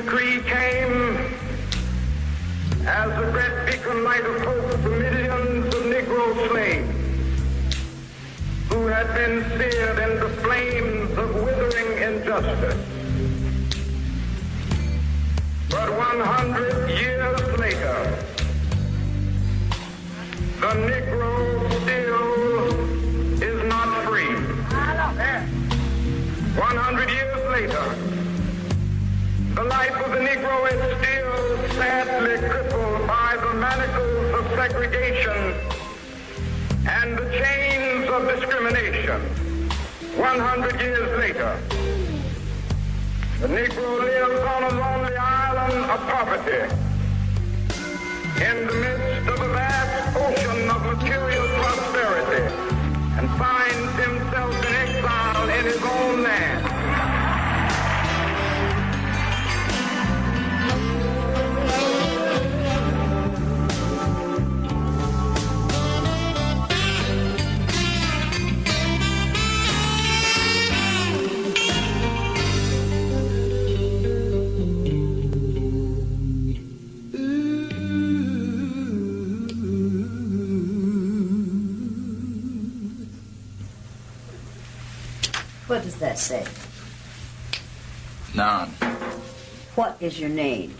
decree came as a great beacon light of hope to millions of Negro slaves who had been seared in the flames of withering injustice. But 100 years later, the Negro still is not free. 100 years later, the life of the Negro is still sadly crippled by the manacles of segregation and the chains of discrimination. 100 years later, the Negro lives on a lonely island of poverty in the midst of a vast ocean of material prosperity and finds himself in exile in his own land. What does that say? None. What is your name?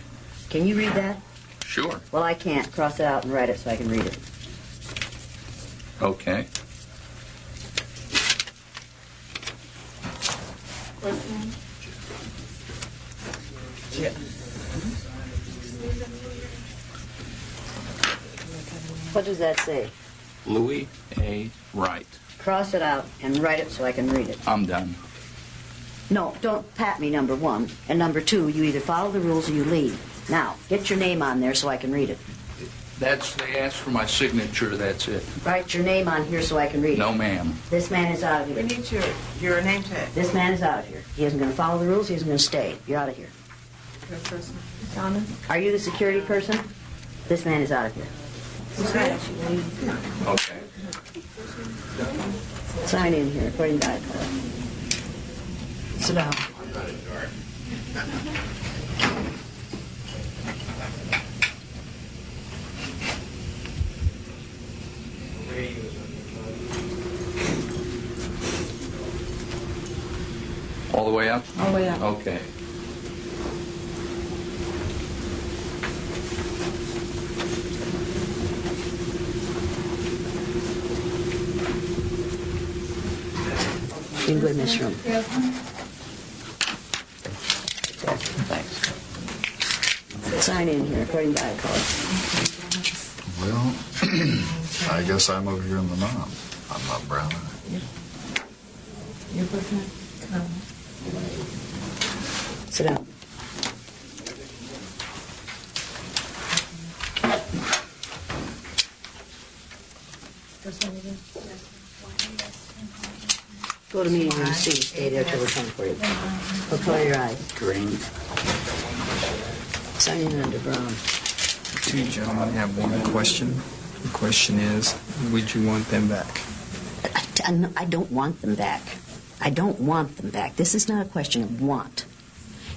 Can you read that? Sure. Well, I can't. Cross it out and write it so I can read it. Okay. Yeah. What does that say? Louis A. Wright. Cross it out and write it so I can read it. I'm done. No, don't pat me, number one. And number two, you either follow the rules or you leave. Now, get your name on there so I can read it. They asked for my signature, that's it. Write your name on here so I can read it. No, ma'am. This man is out of We here. need your name tag. This man is out of here. He isn't going to follow the rules. He isn't going to stay. You're out of here. Donna? Are you the security person? This man is out of here. Okay. Sign in here, according to iPod. Sit down. All the way up? All the way up. Okay. You can go in this room. Thanks. Sign in here, according to iPod. Well, I guess I'm over here in the nom. I'm not brown. You're looking at Sit down. Go to meeting room C. Stay there till we come for you. What color are your eyes? Green. Sign in under brown. Two gentlemen have one question. The question is, would you want them back? I don't want them back. I don't want them back. This is not a question of want.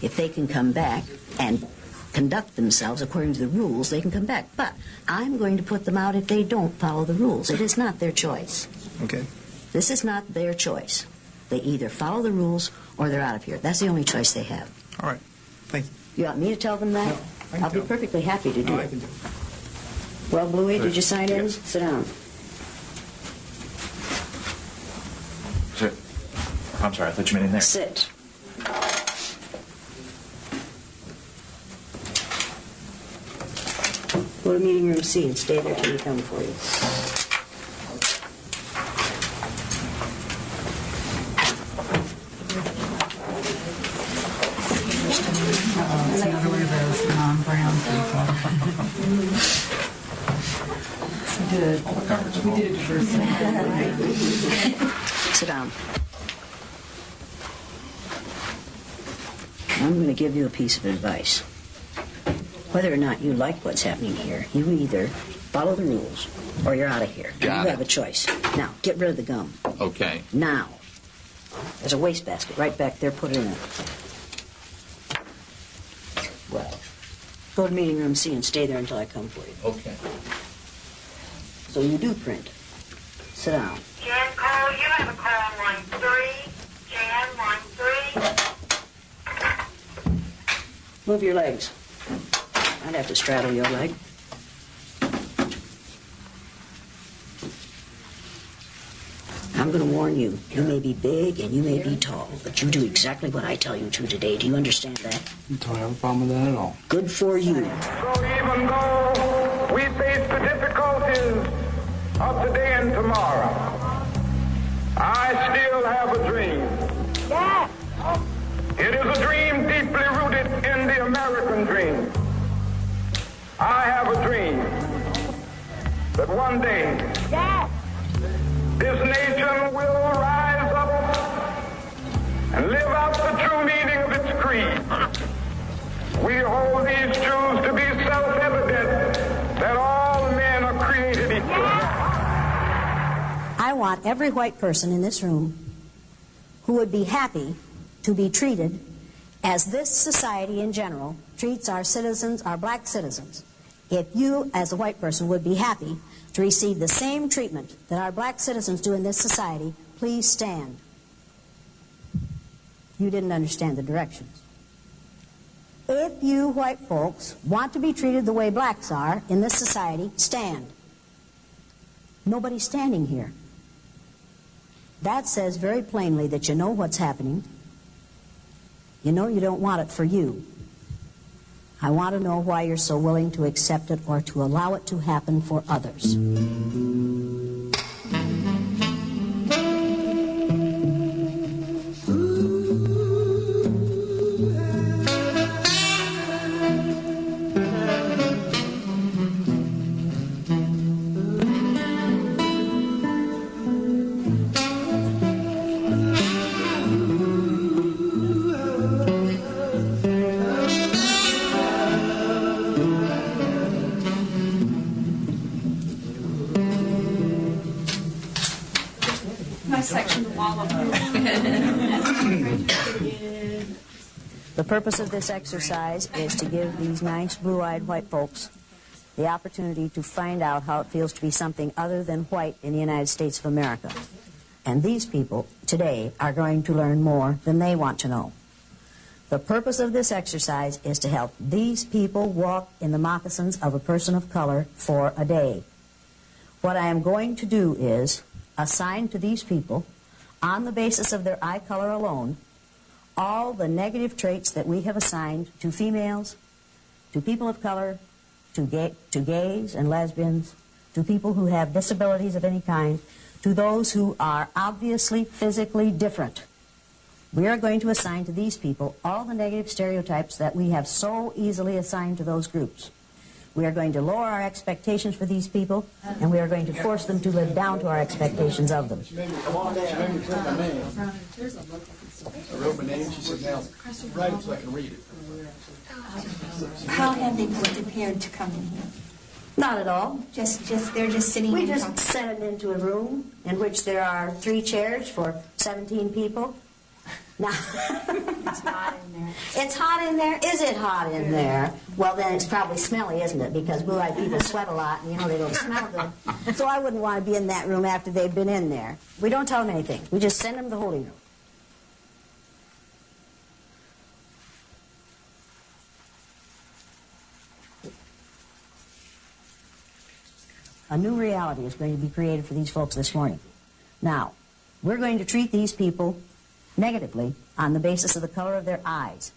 If they can come back and conduct themselves according to the rules, they can come back. But I'm going to put them out if they don't follow the rules. It is not their choice. Okay. This is not their choice. They either follow the rules or they're out of here. That's the only choice they have. All right. Thank you. You want me to tell them that? No, I can I'll be tell. perfectly happy to do No, it. I can do it. Well, Bluey, did you sign in? Yes. Sit down. I'm sorry, I thought you meant in there. Sit. Go to meeting room C and stay there till we come for you. It's another one of those non-brown people. We did it first. Sit down. I'm going to give you a piece of advice. Whether or not you like what's happening here, you either follow the rules or you're out of here. Got You it. have a choice. Now, get rid of the gum. Okay. Now. There's a wastebasket right back there. Put it in it. Go to meeting room C and stay there until I come for you. Okay. So you do print. Sit down. Jan, call. You have a call on line 3. Jan, line 3. Move your legs. I'd have to straddle your leg. I'm going to warn you. You may be big and you may be tall, but you do exactly what I tell you to today. Do you understand that? Don't have a problem with that at all. Good for you. So even though we face the difficulties of today and tomorrow, I still have a dream. Yes. It is a dream deeply rooted in the American dream. I have a dream that one day Yes. this nation will rise up and live out the true meaning of its creed. We hold these truths to be self-evident that all men are created equal. I want every white person in this room who would be happy to be treated as this society in general treats our citizens, our black citizens. If you, as a white person, would be happy to receive the same treatment that our black citizens do in this society, please stand. You didn't understand the directions. If you white folks want to be treated the way blacks are in this society, stand. Nobody's standing here. That says very plainly that you know what's happening. You know you don't want it for you. I want to know why you're so willing to accept it or to allow it to happen for others. The purpose of this exercise is to give these nice blue-eyed white folks the opportunity to find out how it feels to be something other than white in the United States of America. And these people today are going to learn more than they want to know. The purpose of this exercise is to help these people walk in the moccasins of a person of color for a day. What I am going to do is assign to these people, on the basis of their eye color alone, all the negative traits that we have assigned to females, to people of color, to gays and lesbians, to people who have disabilities of any kind, to those who are obviously physically different. We are going to assign to these people all the negative stereotypes that we have so easily assigned to those groups. We are going to lower our expectations for these people, and we are going to force them to live down to our expectations of them. I wrote my name. She said, now, write it so I can read it. How have they been prepared to come in here? Not at all. They're just sitting. We just sent them into a room in which there are 3 chairs for 17 people. Now, It's hot in there. it's hot in there. Is it hot in there? Well, then it's probably smelly, isn't it? Because blue-eyed people sweat a lot, and you know they don't smell good. So I wouldn't want to be in that room after they've been in there. We don't tell them anything. We just send them to the holding room. A new reality is going to be created for these folks this morning. Now, we're going to treat these people negatively on the basis of the color of their eyes.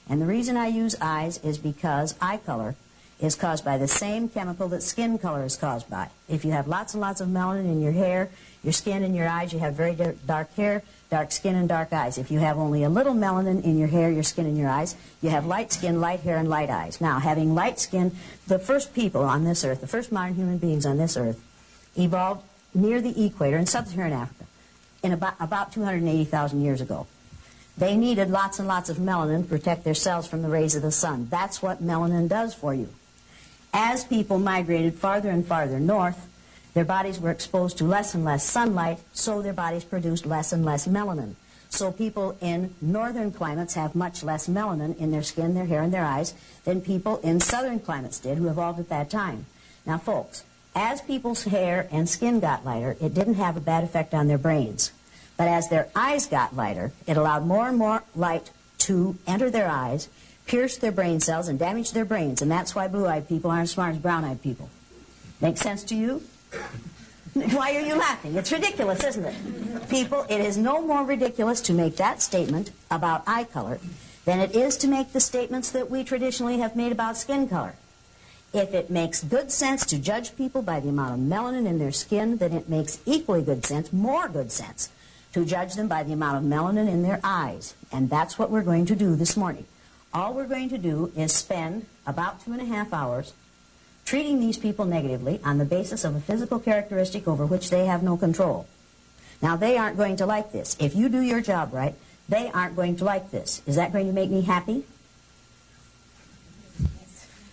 And the reason I use eyes is because eye color is caused by the same chemical that skin color is caused by. If you have lots and lots of melanin in your hair, your skin, and your eyes, you have very dark hair, dark skin, and dark eyes. If you have only a little melanin in your hair, your skin, and your eyes, you have light skin, light hair, and light eyes. Now, having light skin, the first people on this earth, the first modern human beings on this earth, evolved near the equator in sub-Saharan Africa in about 280,000 years ago. They needed lots and lots of melanin to protect their cells from the rays of the sun. That's what melanin does for you. As people migrated farther and farther north, their bodies were exposed to less and less sunlight, so their bodies produced less and less melanin. So people in northern climates have much less melanin in their skin, their hair, and their eyes than people in southern climates did who evolved at that time. Now, folks, as people's hair and skin got lighter, it didn't have a bad effect on their brains. But as their eyes got lighter, it allowed more and more light to enter their eyes, pierce their brain cells, and damage their brains. And that's why blue-eyed people aren't as smart as brown-eyed people. Make sense to you? Why are you laughing? It's ridiculous, isn't it? People, it is no more ridiculous to make that statement about eye color than it is to make the statements that we traditionally have made about skin color. If it makes good sense to judge people by the amount of melanin in their skin, then it makes equally good sense, more good sense, to judge them by the amount of melanin in their eyes. And that's what we're going to do this morning. All we're going to do is spend about 2.5 hours treating these people negatively on the basis of a physical characteristic over which they have no control. Now, they aren't going to like this. If you do your job right, they aren't going to like this. Is that going to make me happy?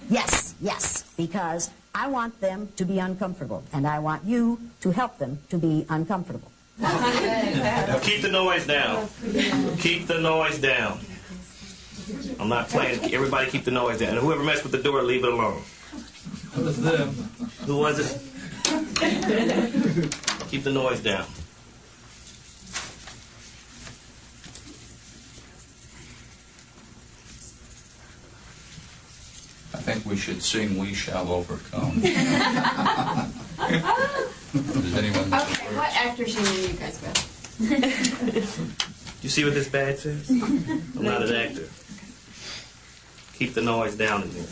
Yes, yes, because I want them to be uncomfortable, and I want you to help them to be uncomfortable. Keep the noise down. Keep the noise down. I'm not playing. Everybody keep the noise down. And whoever messed with the door, leave it alone. It was them. Who was it? Keep the noise down. I think we should sing "We Shall Overcome." Does anyone know the Okay, words? what actors are you guys with? You see what this badge says? I'm not an actor. Keep the noise down in here.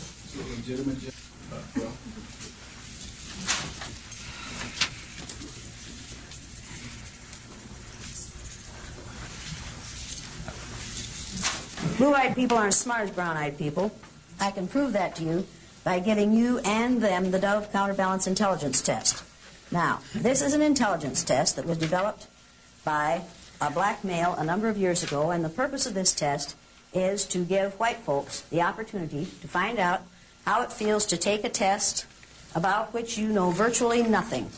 Blue-eyed people aren't as smart as brown-eyed people. I can prove that to you by giving you and them the Dove Counterbalance Intelligence Test. Now, this is an intelligence test that was developed by a black male a number of years ago, and the purpose of this test is to give white folks the opportunity to find out how it feels to take a test about which you know virtually nothing,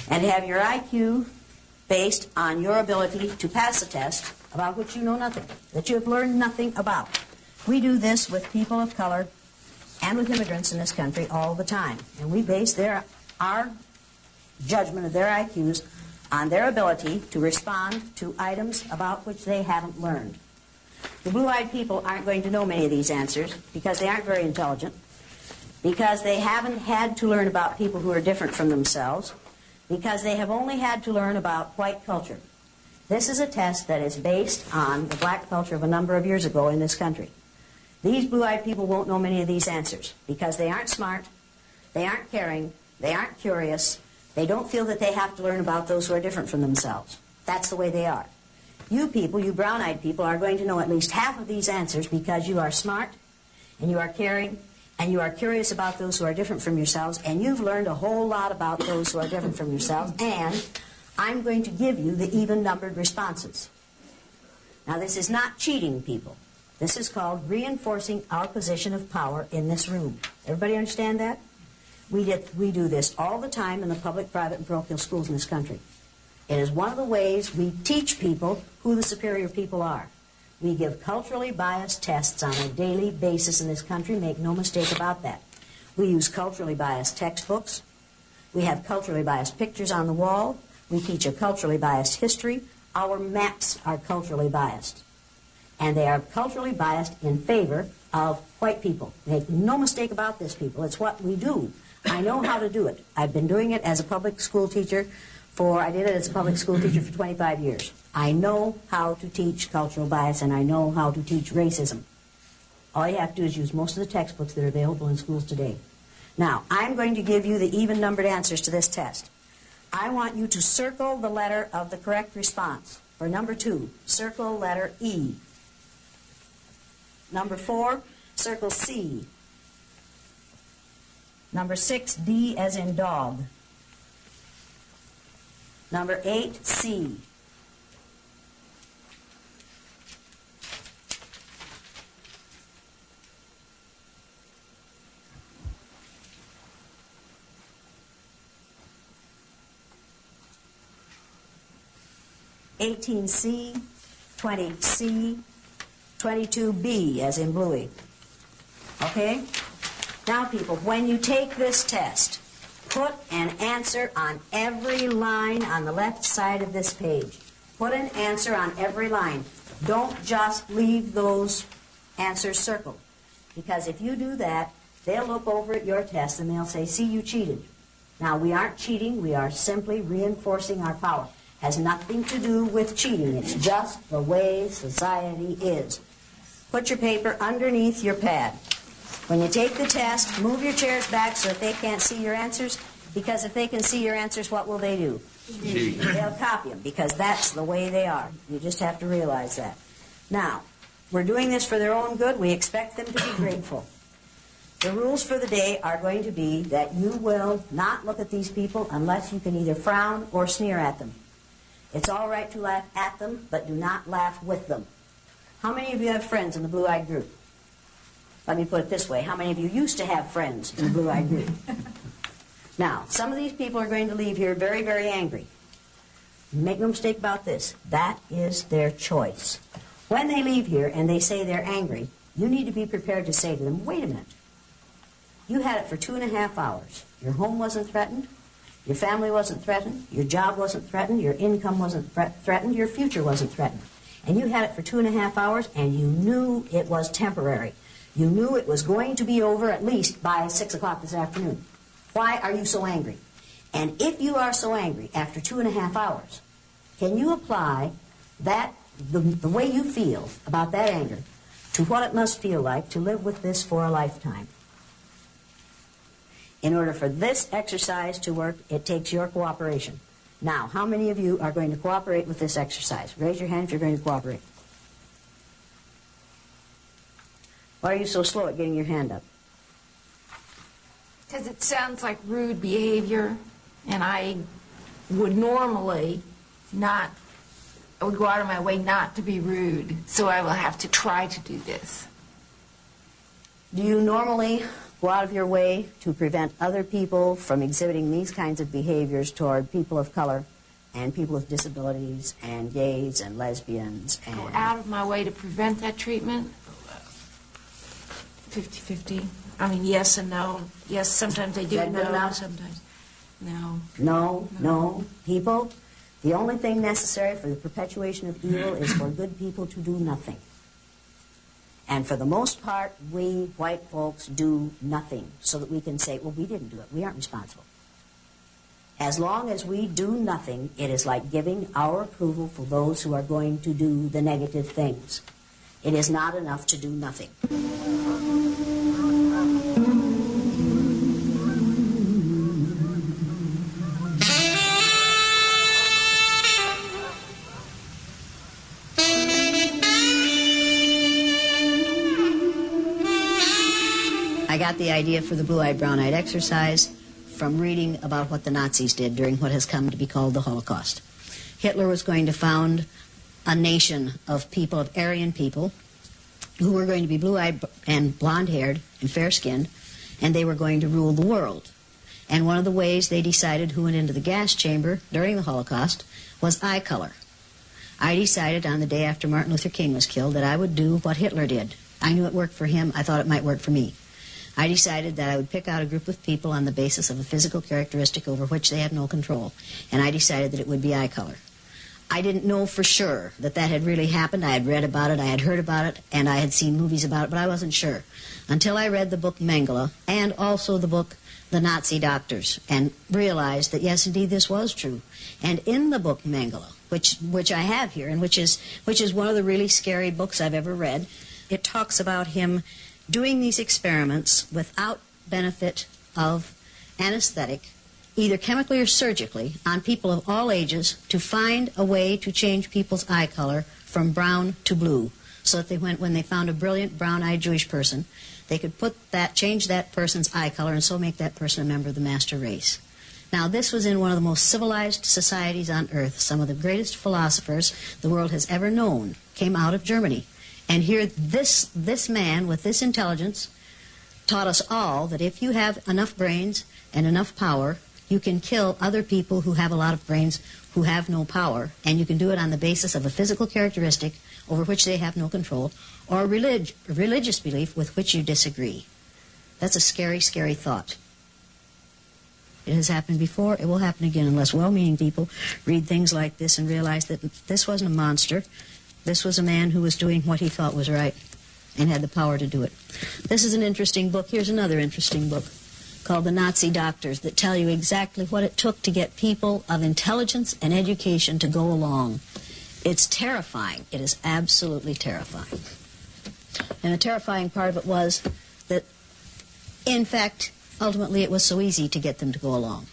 and have your IQ based on your ability to pass a test about which you know nothing, that you have learned nothing about. We do this with people of color and with immigrants in this country all the time, and we base our judgment of their IQs on their ability to respond to items about which they haven't learned. The blue-eyed people aren't going to know many of these answers because they aren't very intelligent, because they haven't had to learn about people who are different from themselves, because they have only had to learn about white culture. This is a test that is based on the black culture of a number of years ago in this country. These blue-eyed people won't know many of these answers because they aren't smart, they aren't caring, they aren't curious, they don't feel that they have to learn about those who are different from themselves. That's the way they are. You people, you brown-eyed people, are going to know at least half of these answers because you are smart, and you are caring, and you are curious about those who are different from yourselves, and you've learned a whole lot about those who are different from yourselves, and I'm going to give you the even-numbered responses. Now, this is not cheating, people. This is called reinforcing our position of power in this room. Everybody understand that? We do this all the time in the public, private, and parochial schools in this country. It is one of the ways we teach people who the superior people are. We give culturally biased tests on a daily basis in this country. Make no mistake about that. We use culturally biased textbooks. We have culturally biased pictures on the wall. We teach a culturally biased history. Our maps are culturally biased. And they are culturally biased in favor of white people. Make no mistake about this, people. It's what we do. I know how to do it. I've been doing it as a public school teacher I did it as a public school teacher for 25 years. I know how to teach cultural bias, and I know how to teach racism. All you have to do is use most of the textbooks that are available in schools today. Now, I'm going to give you the even-numbered answers to this test. I want you to circle the letter of the correct response. For number 2, circle letter E. Number 4, circle C. Number 6, D as in dog. Number 8, C. 18C, 20C, 22B, as in Bluey. Okay? Now, people, when you take this test, put an answer on every line on the left side of this page. Put an answer on every line. Don't just leave those answers circled. Because if you do that, they'll look over at your test and they'll say, see, you cheated. Now, we aren't cheating. We are simply reinforcing our power. Has nothing to do with cheating. It's just the way society is. Put your paper underneath your pad. When you take the test, move your chairs back so that they can't see your answers, because if they can see your answers, what will they do? They'll copy them, because that's the way they are. You just have to realize that. Now, we're doing this for their own good. We expect them to be grateful. The rules for the day are going to be that you will not look at these people unless you can either frown or sneer at them. It's all right to laugh at them, but do not laugh with them. How many of you have friends in the blue-eyed group? Let me put it this way. How many of you used to have friends in the blue-eyed group? Now, some of these people are going to leave here very, very angry. Make no mistake about this. That is their choice. When they leave here and they say they're angry, you need to be prepared to say to them, wait a minute. You had it for 2.5 hours. Your home wasn't threatened. Your family wasn't threatened. Your job wasn't threatened. Your income wasn't threatened. Your future wasn't threatened. And you had it for 2.5 hours, and you knew it was temporary. You knew it was going to be over at least by 6 o'clock this afternoon. Why are you so angry? And if you are so angry after 2.5 hours, can you apply that, the way you feel about that anger, to what it must feel like to live with this for a lifetime? In order for this exercise to work, it takes your cooperation. Now, how many of you are going to cooperate with this exercise? Raise your hand if you're going to cooperate. Why are you so slow at getting your hand up? Because it sounds like rude behavior, and I would normally not, I would go out of my way not to be rude, so I will have to try to do this. Do you normally go out of your way to prevent other people from exhibiting these kinds of behaviors toward people of color and people with disabilities and gays and lesbians? And go out of my way to prevent that treatment? 50-50. I mean, yes and no. Yes, sometimes they do. No, sometimes no. No. People, the only thing necessary for the perpetuation of evil is for good people to do nothing. And for the most part, we white folks do nothing so that we can say, well, we didn't do it. We aren't responsible. As long as we do nothing, it is like giving our approval for those who are going to do the negative things. It is not enough to do nothing. I got the idea for the blue-eyed, brown-eyed exercise from reading about what the Nazis did during what has come to be called the Holocaust. Hitler was going to found a nation of people, of Aryan people, who were going to be blue-eyed and blonde-haired and fair-skinned, and they were going to rule the world. And one of the ways they decided who went into the gas chamber during the Holocaust was eye color. I decided on the day after Martin Luther King was killed that I would do what Hitler did. I knew it worked for him. I thought it might work for me. I decided that I would pick out a group of people on the basis of a physical characteristic over which they have no control, and I decided that it would be eye color. I didn't know for sure that that had really happened. I had read about it, I had heard about it, and I had seen movies about it, but I wasn't sure until I read the book Mengele and also the book The Nazi Doctors, and realized that yes, indeed, this was true. And in the book Mengele, which I have here, and which is one of the really scary books I've ever read, it talks about him doing these experiments without benefit of anesthetic, either chemically or surgically, on people of all ages to find a way to change people's eye color from brown to blue, so that when they found a brilliant brown-eyed Jewish person, they could change that person's eye color and so make that person a member of the master race. Now, this was in one of the most civilized societies on earth. Some of the greatest philosophers the world has ever known came out of Germany. And here, this man with this intelligence taught us all that if you have enough brains and enough power, You can kill other people who have a lot of brains, who have no power, and you can do it on the basis of a physical characteristic over which they have no control, or a religious belief with which you disagree. That's a scary, scary thought. It has happened before. It will happen again unless well-meaning people read things like this and realize that this wasn't a monster. This was a man who was doing what he thought was right and had the power to do it. This is an interesting book. Here's another interesting book called The Nazi Doctors that tell you exactly what it took to get people of intelligence and education to go along. It's terrifying. It is absolutely terrifying. And the terrifying part of it was that, in fact, ultimately it was so easy to get them to go along.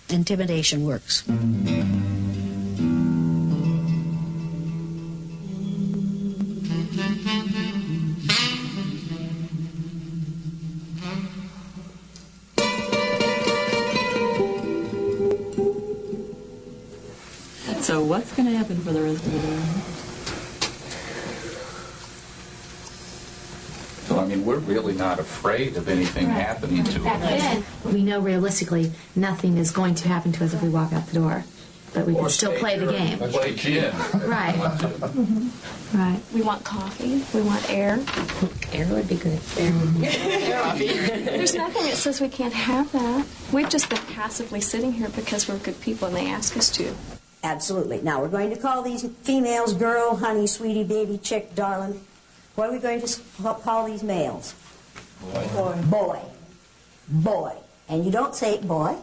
Intimidation works. So what's going to happen for the rest of the day? So, I mean, we're really not afraid of anything happening to us. We know realistically nothing is going to happen to us if we walk out the door, but we can still play the game. Play gin. Right. Right. We want coffee. We want air. Air would be good. There's nothing that says we can't have that. We've just been passively sitting here because we're good people and they ask us to. Absolutely. Now, we're going to call these females girl, honey, sweetie, baby, chick, darling. What are we going to call these males? Boy. Boy. Boy. And you don't say boy,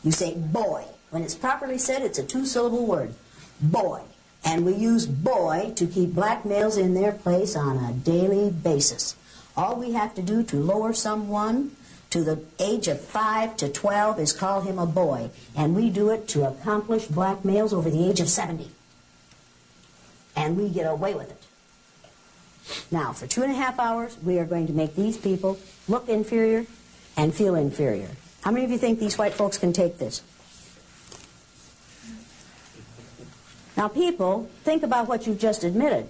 you say boy. When it's properly said, it's a two-syllable word. Boy. And we use boy to keep black males in their place on a daily basis. All we have to do to lower someone to the age of 5 to 12 is call him a boy. And we do it to accomplished black males over the age of 70. And we get away with it. Now, for 2.5 hours, we are going to make these people look inferior and feel inferior. How many of you think these white folks can take this? Now, people, think about what you've just admitted.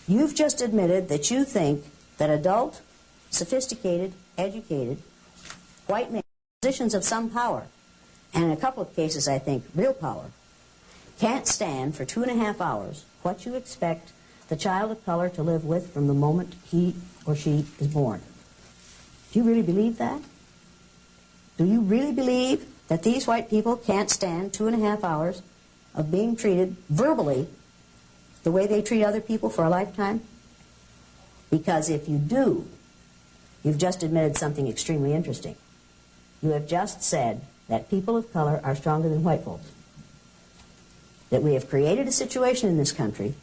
You've just admitted that you think that adult, sophisticated, educated, white men, positions of some power, and in a couple of cases, I think, real power, can't stand for 2.5 hours what you expect the child of color to live with from the moment he or she is born. Do you really believe that? Do you really believe that these white people can't stand 2.5 hours of being treated verbally the way they treat other people for a lifetime? Because if you do, you've just admitted something extremely interesting. You have just said that people of color are stronger than white folks. That we have created a situation in this country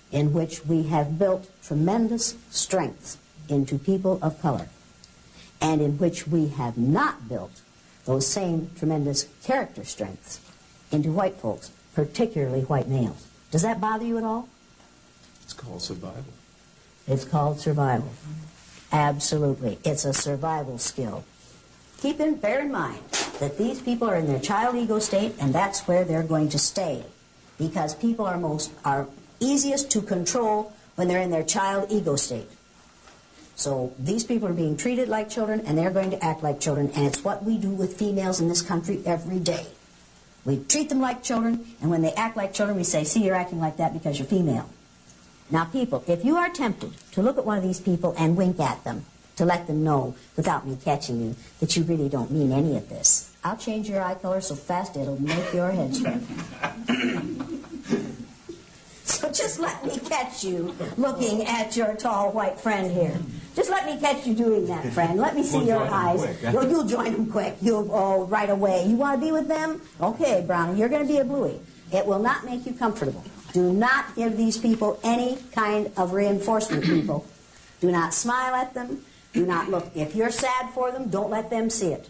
in which we have built tremendous strengths into people of color, and in which we have not built those same tremendous character strengths into white folks, particularly white males. Does that bother you at all? It's called survival. It's called survival. Absolutely. It's a survival skill. Bear in mind that these people are in their child ego state, and that's where they're going to stay. Because people are easiest to control when they're in their child ego state. So these people are being treated like children, and they're going to act like children, and it's what we do with females in this country every day. We treat them like children, and when they act like children, we say, see, you're acting like that because you're female. Now, people, if you are tempted to look at one of these people and wink at them, to let them know, without me catching you, that you really don't mean any of this, I'll change your eye color so fast it'll make your head swim. So just let me catch you looking at your tall white friend here. Just let me catch you doing that, friend. Let me see your eyes. You'll join them quick. Right away. You want to be with them? Okay, Brownie, you're going to be a bluey. It will not make you comfortable. Do not give these people any kind of reinforcement, people. Do not smile at them. Do not look. If you're sad for them, don't let them see it.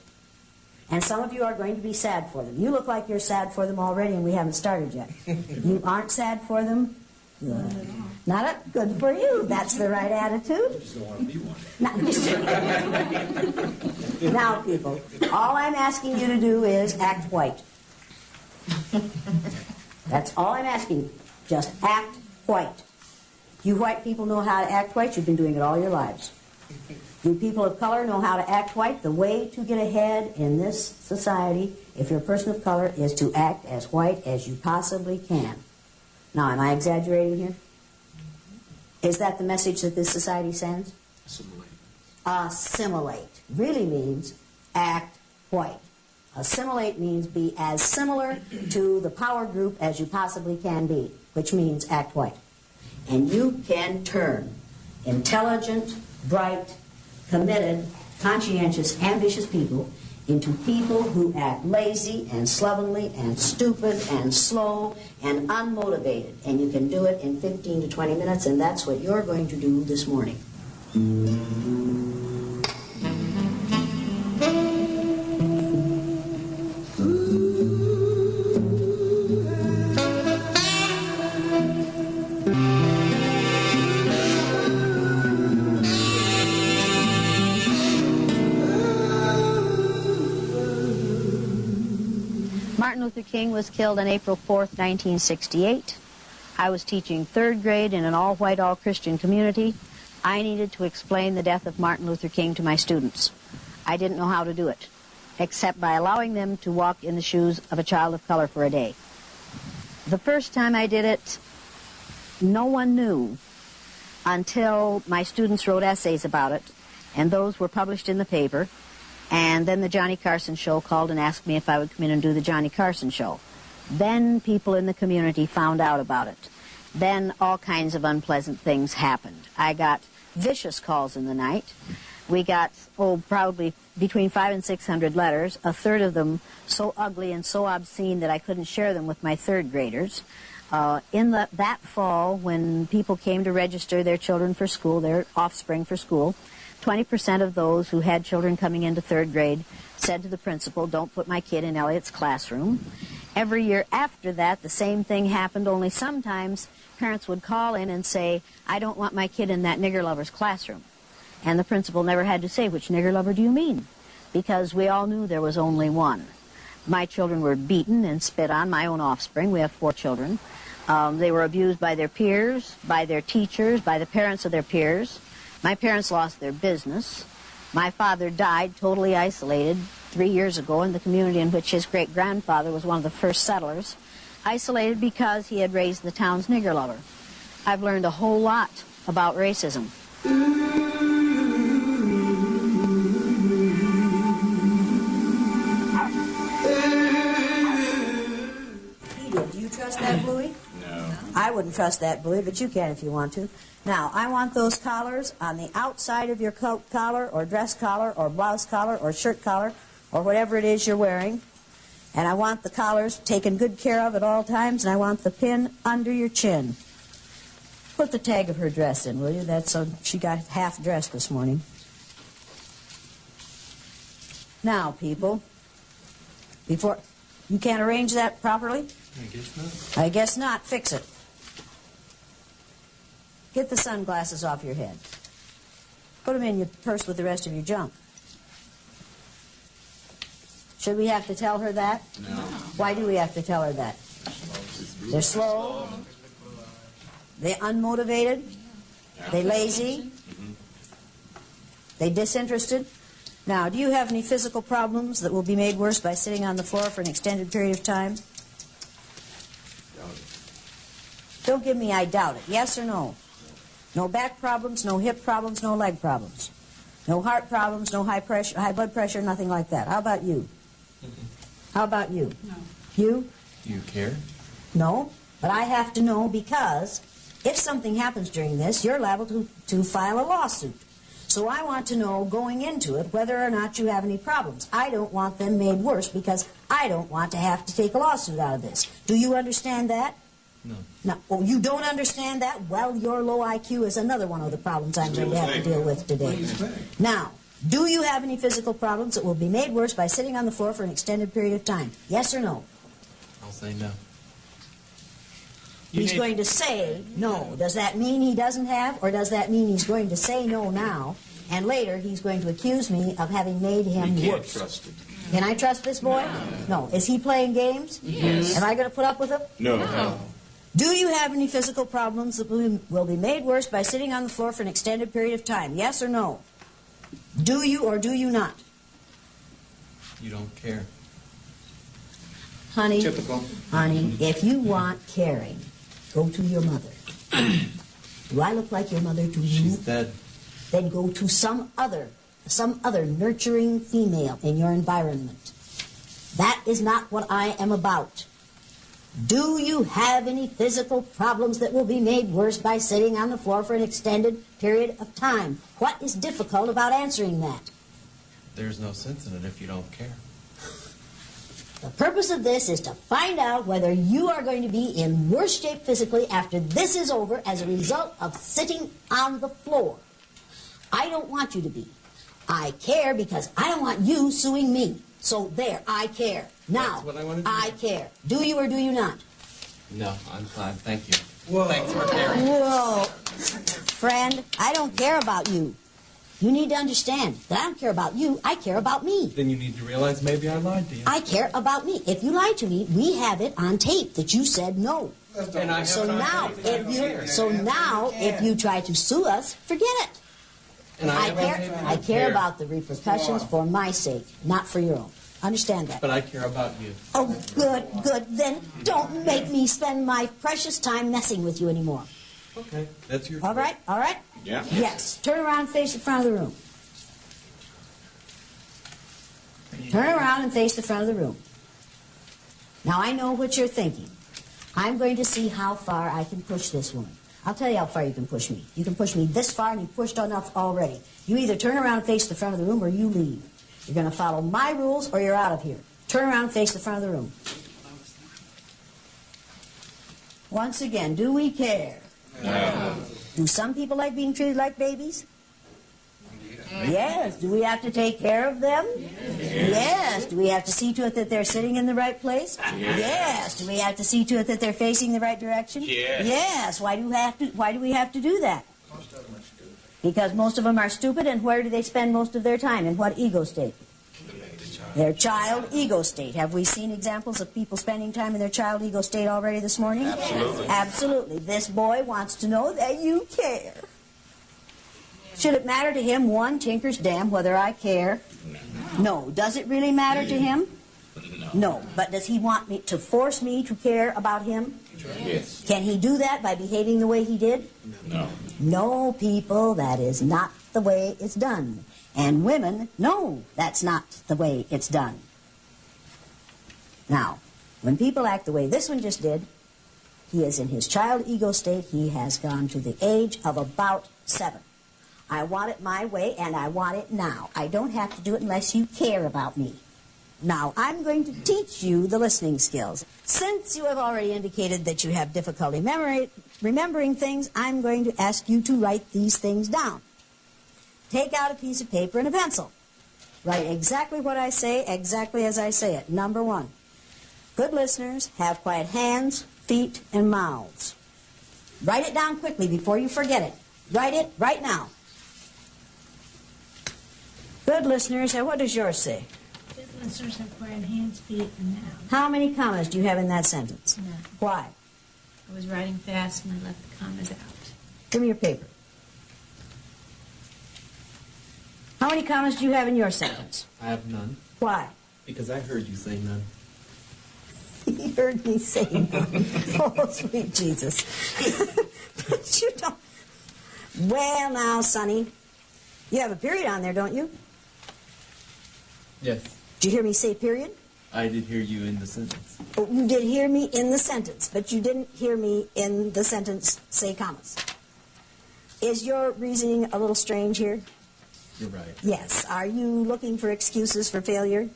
And some of you are going to be sad for them. You look like you're sad for them already, and we haven't started yet. You aren't sad for them? Good. Not good for you. That's the right attitude. You just don't want to be one. Now, people, all I'm asking you to do is act white. That's all I'm asking you. Just act white. You white people know how to act white. You've been doing it all your lives. You people of color know how to act white. The way to get ahead in this society, if you're a person of color, is to act as white as you possibly can. Now, am I exaggerating here? Is that the message that this society sends? Assimilate. Assimilate really means act white. Assimilate means be as similar to the power group as you possibly can be, which means act white. And you can turn intelligent, bright, committed, conscientious, ambitious people into people who act lazy and slovenly and stupid and slow and unmotivated. And you can do it in 15 to 20 minutes, and that's what you're going to do this morning. Martin Luther King was killed on April 4th, 1968. I was teaching third grade in an all-white, all-Christian community. I needed to explain the death of Martin Luther King to my students. I didn't know how to do it, except by allowing them to walk in the shoes of a child of color for a day. The first time I did it, no one knew until my students wrote essays about it, and those were published in the paper. And then the Johnny Carson show called and asked me if I would come in and do the Johnny Carson show. Then people in the community found out about it. Then all kinds of unpleasant things happened. I got vicious calls in the night. We got, probably between 500 and 600 letters, a third of them so ugly and so obscene that I couldn't share them with my third graders. That fall, when people came to register their children for school, their offspring for school, 20% of those who had children coming into third grade said to the principal, "Don't put my kid in Elliott's classroom." Every year after that, the same thing happened, only sometimes parents would call in and say, "I don't want my kid in that nigger lover's classroom." And the principal never had to say, "Which nigger lover do you mean?" Because we all knew there was only one. My children were beaten and spit on, my own offspring. We have 4 children. They were abused by their peers, by their teachers, by the parents of their peers. My parents lost their business. My father died totally isolated 3 years ago in the community in which his great-grandfather was one of the first settlers, isolated because he had raised the town's nigger lover. I've learned a whole lot about racism. Edith, do you trust that Bluey? No. I wouldn't trust that Bluey, but you can if you want to. Now, I want those collars on the outside of your coat collar or dress collar or blouse collar or shirt collar or whatever it is you're wearing. And I want the collars taken good care of at all times, and I want the pin under your chin. Put the tag of her dress in, will you? That's so she got half dressed this morning. Now, people, before you can't arrange that properly? I guess not. I guess not. Fix it. Get the sunglasses off your head. Put them in your purse with the rest of your junk. Should we have to tell her that? No. Why do we have to tell her that? They're slow. They're unmotivated. They're lazy. They're disinterested. Now, do you have any physical problems that will be made worse by sitting on the floor for an extended period of time? Don't give me I doubt it. Yes or no? No back problems, no hip problems, no leg problems. No heart problems, no high blood pressure, nothing like that. How about you? How about you? No. You? Do you care? No, but I have to know because if something happens during this, you're liable to file a lawsuit. So I want to know going into it whether or not you have any problems. I don't want them made worse because I don't want to have to take a lawsuit out of this. Do you understand that? No. No. Oh, you don't understand that? Well, your low IQ is another one of the problems I'm going to have to deal with today. Now, do you have any physical problems that will be made worse by sitting on the floor for an extended period of time? Yes or no? I'll say no. He's going to say no. Does that mean he doesn't have, or does that mean he's going to say no now, and later he's going to accuse me of having made him You can't worse? trust him. Can I trust this boy? No. Is he playing games? Yes. Am I going to put up with him? No. Do you have any physical problems that will be made worse by sitting on the floor for an extended period of time? Yes or no? Do you or do you not? You don't care. Honey, Typical. honey, if you want caring, go to your mother. Do I look like your mother to you? She's dead. Then go to some other nurturing female in your environment. That is not what I am about. Do you have any physical problems that will be made worse by sitting on the floor for an extended period of time? What is difficult about answering that? There's no sense in it if you don't care. The purpose of this is to find out whether you are going to be in worse shape physically after this is over as a result of sitting on the floor. I don't want you to be. I care because I don't want you suing me. So there, I care. Now, I care. Do you or do you not? No, I'm fine. Thank you. Whoa. Thanks for caring. Whoa. Friend, I don't care about you. You need to understand that I don't care about you. I care about me. Then you need to realize maybe I lied to you. I care about me. If you lied to me, we have it on tape that you said no. And I So now, if you try to sue us, forget it. And I care about the repercussions for my sake, not for your own. Understand that? But I care about you. Oh, good, good. Then don't make me spend my precious time messing with you anymore. Okay, that's your All right, all right? Yeah. Yes. Turn around and face the front of the room. Turn around and face the front of the room. Now, I know what you're thinking. I'm going to see how far I can push this woman. I'll tell you how far you can push me. You can push me this far, and you've pushed enough already. You either turn around and face the front of the room, or you leave. You're going to follow my rules, or you're out of here. Turn around and face the front of the room. Once again, do we care? No. Do some people like being treated like babies? Yes. Do we have to take care of them? Yes. Do we have to see to it that they're sitting in the right place? Yes. Do we have to see to it that they're facing the right direction? Yes. Why do we have to do that? Because most of them are stupid, and where do they spend most of their time? In what ego state? Their child ego state. Have we seen examples of people spending time in their child ego state already this morning? Absolutely. Absolutely. This boy wants to know that you care. Should it matter to him one tinker's damn whether I care? No. Does it really matter to him? No. But does he want me to force me to care about him? Yes. Can he do that by behaving the way he did? No. No, people, that is not the way it's done. And women, no, that's not the way it's done. Now, when people act the way this one just did, he is in his child ego state. He has gone to the age of about 7. I want it my way, and I want it now. I don't have to do it unless you care about me. Now, I'm going to teach you the listening skills. Since you have already indicated that you have difficulty remembering things, I'm going to ask you to write these things down. Take out a piece of paper and a pencil. Write exactly what I say, exactly as I say it. Number 1. Good listeners have quiet hands, feet, and mouths. Write it down quickly before you forget it. Write it right now. Good listeners, what does yours say? Good listeners have quiet hands, feet, and mouths. How many commas do you have in that sentence? None. Why? I was writing fast and I left the commas out. Give me your paper. How many commas do you have in your sentence? I have none. Why? Because I heard you say none. You heard me say none. Oh, sweet Jesus. But you don't. Well, now, Sonny, you have a period on there, don't you? Yes. Did you hear me say period? I did hear you in the sentence. Oh, you did hear me in the sentence, but you didn't hear me in the sentence say commas. Is your reasoning a little strange here? You're right. Yes. Are you looking for excuses for failure?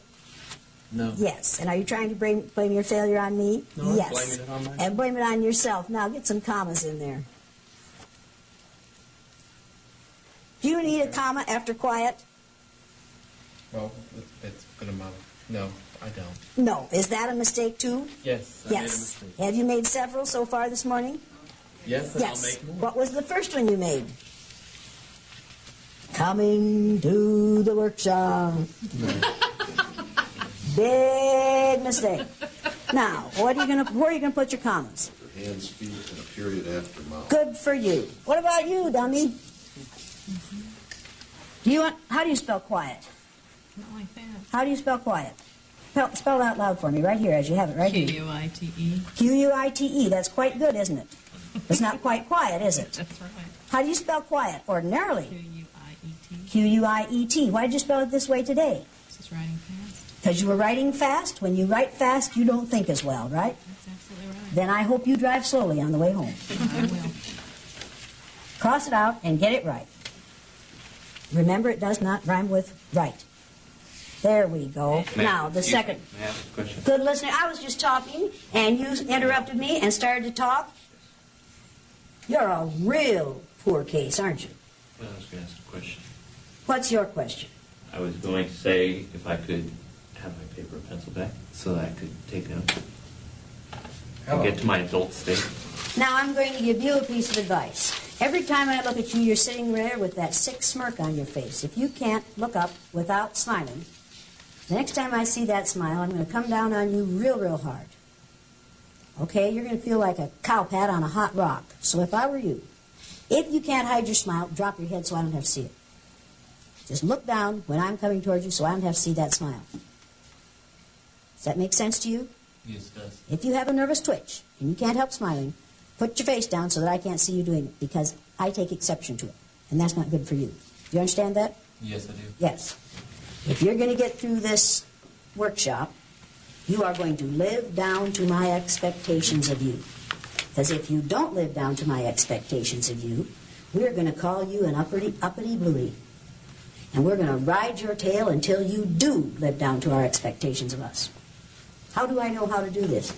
No. Yes. And are you trying to blame your failure on me? No, yes. I'm blaming it on myself. And blame it on yourself. Now get some commas in there. Do you need a comma after quiet? Well, it's been a month. No, I don't. No. Is that a mistake too? Yes, I made a mistake. Have you made several so far this morning? Yes, and I'll make more. What was the first one you made? Coming to the workshop. No. Big mistake. Now, where are you gonna put your commas? Hands, feet, and a period after mouth. Good for you. What about you, dummy? How do you spell quiet? Not like that. How do you spell quiet? Spell it out loud for me, right here, as you have it, right here. Q-U-I-T-E. Q-U-I-T-E. That's quite good, isn't it? It's not quite quiet, is it? That's right. How do you spell quiet ordinarily? Q-U-I-E-T. Q-U-I-E-T. Why did you spell it this way today? This is writing fast. Because you were writing fast. When you write fast, you don't think as well, right? That's absolutely right. Then I hope you drive slowly on the way home. I will. Cross it out and get it right. Remember, it does not rhyme with right. There we go. Now, the second. May I ask a question? Good listener. I was just talking, and you interrupted me and started to talk. You're a real poor case, aren't you? Well, I was going to ask a question. What's your question? I was going to say if I could have my paper and pencil back so that I could take notes and get to my adult state. Now, I'm going to give you a piece of advice. Every time I look at you, you're sitting there with that sick smirk on your face. If you can't look up without smiling, the next time I see that smile, I'm going to come down on you real, real hard. Okay? You're going to feel like a cow pat on a hot rock. So if I were you, if you can't hide your smile, drop your head so I don't have to see it. Just look down when I'm coming towards you so I don't have to see that smile. Does that make sense to you? Yes, it does. If you have a nervous twitch and you can't help smiling, put your face down so that I can't see you doing it, because I take exception to it, and that's not good for you. Do you understand that? Yes, I do. Yes. If you're going to get through this workshop, you are going to live down to my expectations of you. Because if you don't live down to my expectations of you, we're going to call you an uppity bluey. And we're going to ride your tail until you do live down to our expectations of us. How do I know how to do this?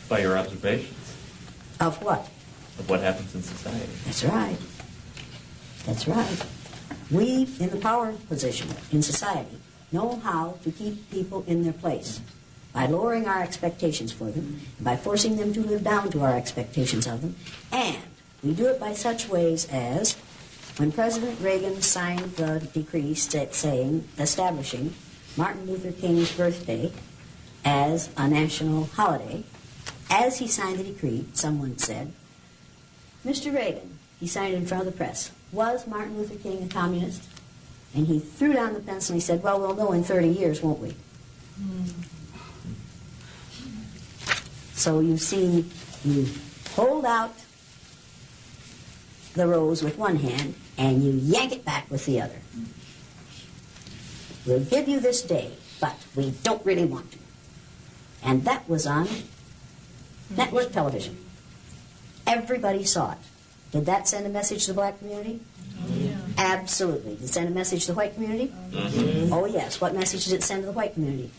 By your observations. Of what? Of what happens in society. That's right. That's right. We, in the power position in society, know how to keep people in their place by lowering our expectations for them, by forcing them to live down to our expectations of them, and we do it by such ways as when President Reagan signed the decree establishing Martin Luther King's birthday as a national holiday. As he signed the decree, someone said, Mr. Reagan, he signed it in front of the press, was Martin Luther King a communist? And he threw down the pencil and he said, well, we'll know in 30 years, won't we? So you see, you hold out the rose with one hand and you yank it back with the other. We'll give you this day, but we don't really want to. And that was on network television. Everybody saw it. Did that send a message to the black community? Yeah. Absolutely. Did it send a message to the white community? Mm-hmm. Oh, yes. What message did it send to the white community?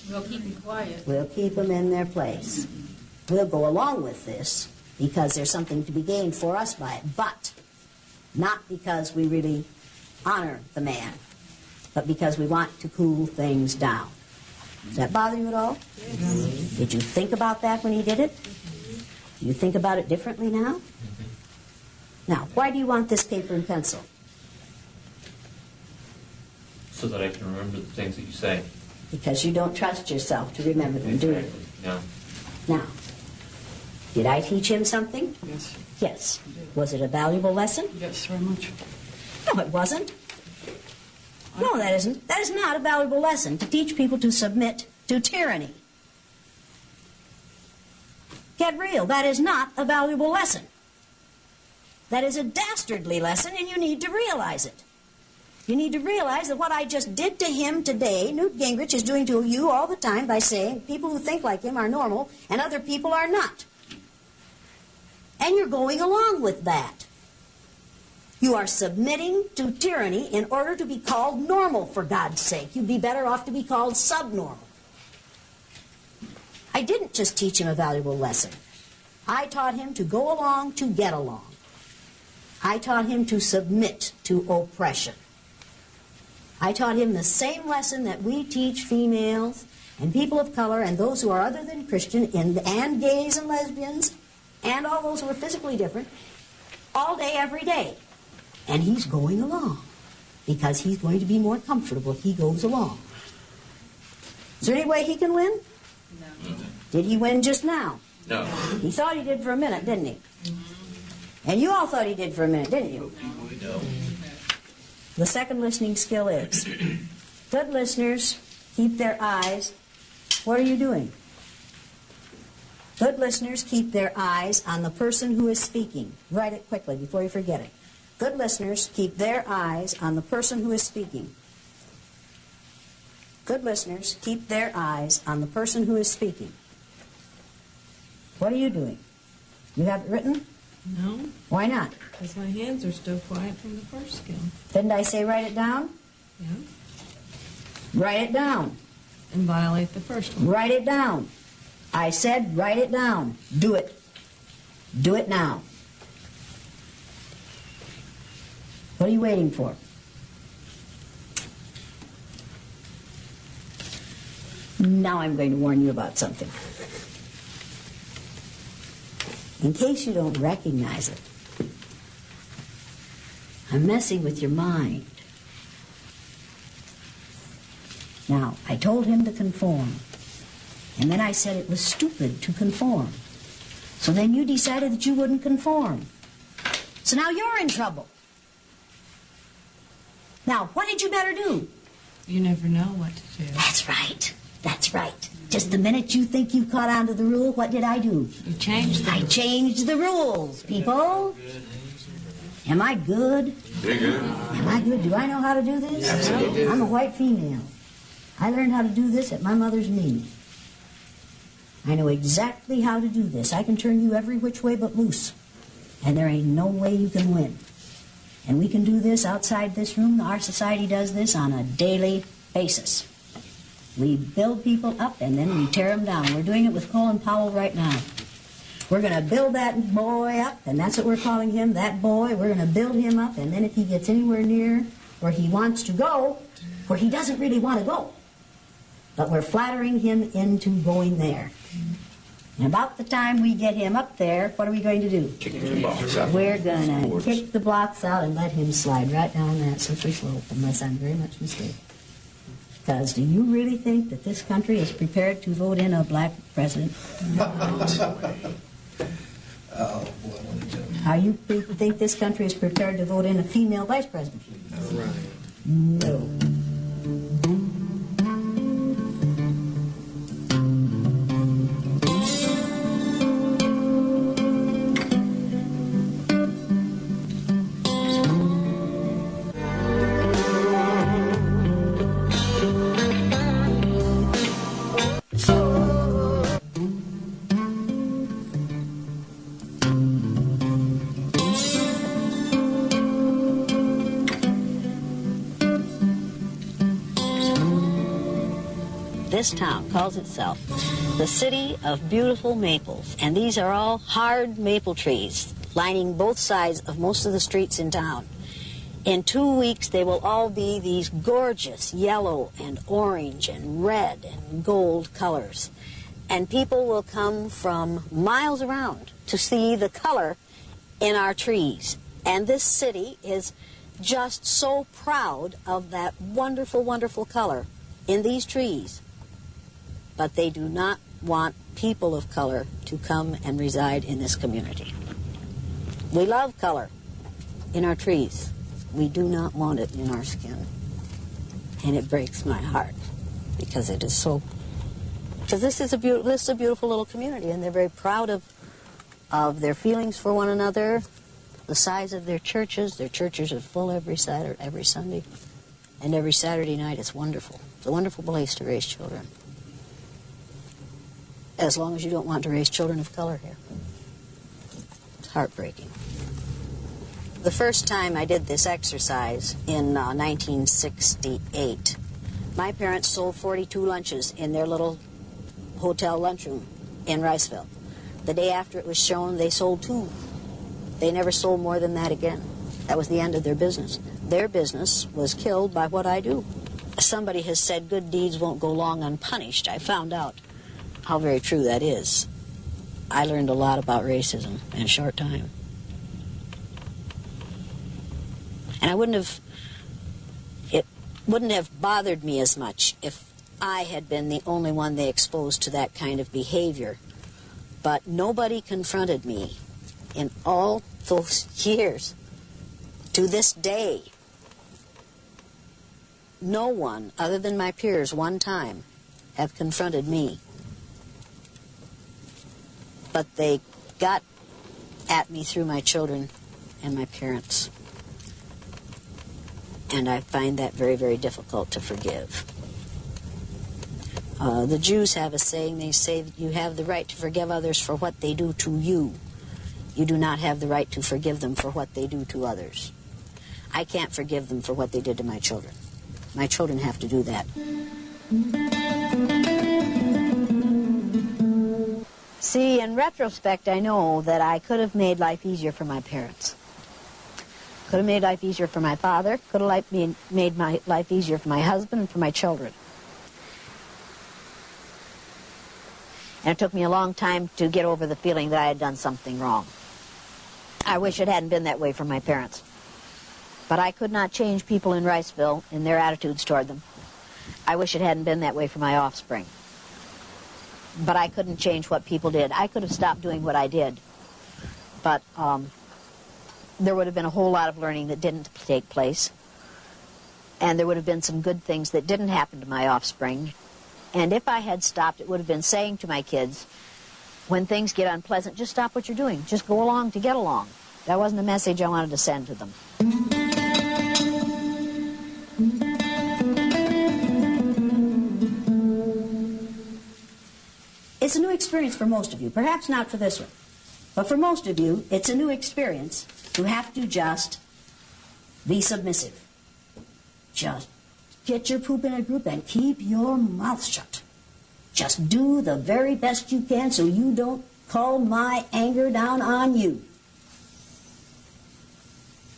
We'll keep them quiet. We'll keep them in their place. We'll go along with this because there's something to be gained for us by it, but not because we really honor the man, but because we want to cool things down. Does that bother you at all? Yes. Did you think about that when he did it? Do you think about it differently now? Now, why do you want this paper and pencil? So that I can remember the things that you say. Because you don't trust yourself to remember them, do you? No. Now, did I teach him something? Yes. Yes. Was it a valuable lesson? Yes, very much. No, it wasn't. No, that isn't. That is not a valuable lesson, to teach people to submit to tyranny. Get real. That is not a valuable lesson. That is a dastardly lesson, and you need to realize it. You need to realize that what I just did to him today, Newt Gingrich is doing to you all the time by saying people who think like him are normal and other people are not. And you're going along with that. You are submitting to tyranny in order to be called normal, for God's sake. You'd be better off to be called subnormal. I didn't just teach him a valuable lesson. I taught him to go along to get along. I taught him to submit to oppression. I taught him the same lesson that we teach females and people of color and those who are other than Christian and gays and lesbians and all those who are physically different all day, every day. And he's going along because he's going to be more comfortable if he goes along. Is there any way he can win? No. Did he win just now? No. He thought he did for a minute, didn't he? And you all thought he did for a minute, didn't you? The second listening skill is, good listeners keep their eyes, what are you doing? Good listeners keep their eyes on the person who is speaking. Write it quickly before you forget it. Good listeners keep their eyes on the person who is speaking. Good listeners keep their eyes on the person who is speaking. What are you doing? You have it written? No. Why not? Because my hands are still quiet from the first skill. Didn't I say write it down? Yeah. Write it down. And violate the first one. Write it down. I said write it down. Do it. Do it now. What are you waiting for? Now I'm going to warn you about something. In case you don't recognize it, I'm messing with your mind. Now, I told him to conform, and then I said it was stupid to conform. So then you decided that you wouldn't conform. So now you're in trouble. Now, what had you better do? You never know what to do. That's right. That's right. Just the minute you think you've caught on to the rule, what did I do? You changed the I changed the rules, people. Am I good? You're good. Am I good? Do I know how to do this? Absolutely. I'm a white female. I learned how to do this at my mother's knee. I know exactly how to do this. I can turn you every which way but loose. And there ain't no way you can win. And we can do this outside this room. Our society does this on a daily basis. We build people up and then we tear them down. We're doing it with Colin Powell right now. We're going to build that boy up, and that's what we're calling him, that boy. We're going to build him up, and then if he gets anywhere near where he wants to go, where he doesn't really want to go, but we're flattering him into going there. And about the time we get him up there, what are we going to do? Kick the blocks out. We're going to kick the blocks out and let him slide right down that slippery slope, unless I'm very much mistaken. Because do you really think that this country is prepared to vote in a black president? How you think this country is prepared to vote in a female vice president? No. This town calls itself the City of Beautiful Maples, and these are all hard maple trees lining both sides of most of the streets in town. In 2 weeks, they will all be these gorgeous yellow and orange and red and gold colors, and people will come from miles around to see the color in our trees. And this city is just so proud of that wonderful, wonderful color in these trees. But they do not want people of color to come and reside in this community. We love color in our trees. We do not want it in our skin. And it breaks my heart because it is so... Because this is a beautiful little community, and they're very proud of their feelings for one another, the size of their churches. Their churches are full every Sunday, and every Saturday night. It's wonderful. It's a wonderful place to raise children. As long as you don't want to raise children of color here. It's heartbreaking. The first time I did this exercise in 1968, my parents sold 42 lunches in their little hotel lunchroom in Riceville. The day after it was shown, they sold 2. They never sold more than that again. That was the end of their business. Their business was killed by what I do. Somebody has said good deeds won't go long unpunished. I found out how very true that is. I learned a lot about racism in a short time. And it wouldn't have bothered me as much if I had been the only one they exposed to that kind of behavior. But nobody confronted me in all those years, to this day, no one other than my peers one time have confronted me. But they got at me through my children and my parents. And I find that very, very difficult to forgive. The Jews have a saying. They say that you have the right to forgive others for what they do to you. You do not have the right to forgive them for what they do to others. I can't forgive them for what they did to my children. My children have to do that. See, in retrospect, I know that I could have made life easier for my parents. Could have made life easier for my father. Could have made my life easier for my husband and for my children. And it took me a long time to get over the feeling that I had done something wrong. I wish it hadn't been that way for my parents. But I could not change people in Riceville in their attitudes toward them. I wish it hadn't been that way for my offspring. But I couldn't change what people did. I could have stopped doing what I did. But there would have been a whole lot of learning that didn't take place. And there would have been some good things that didn't happen to my offspring. And if I had stopped, it would have been saying to my kids, when things get unpleasant, just stop what you're doing. Just go along to get along. That wasn't a message I wanted to send to them. It's a new experience for most of you. Perhaps not for this one. But for most of you, it's a new experience to have to just be submissive. Just get your poop in a group and keep your mouth shut. Just do the very best you can so you don't call my anger down on you.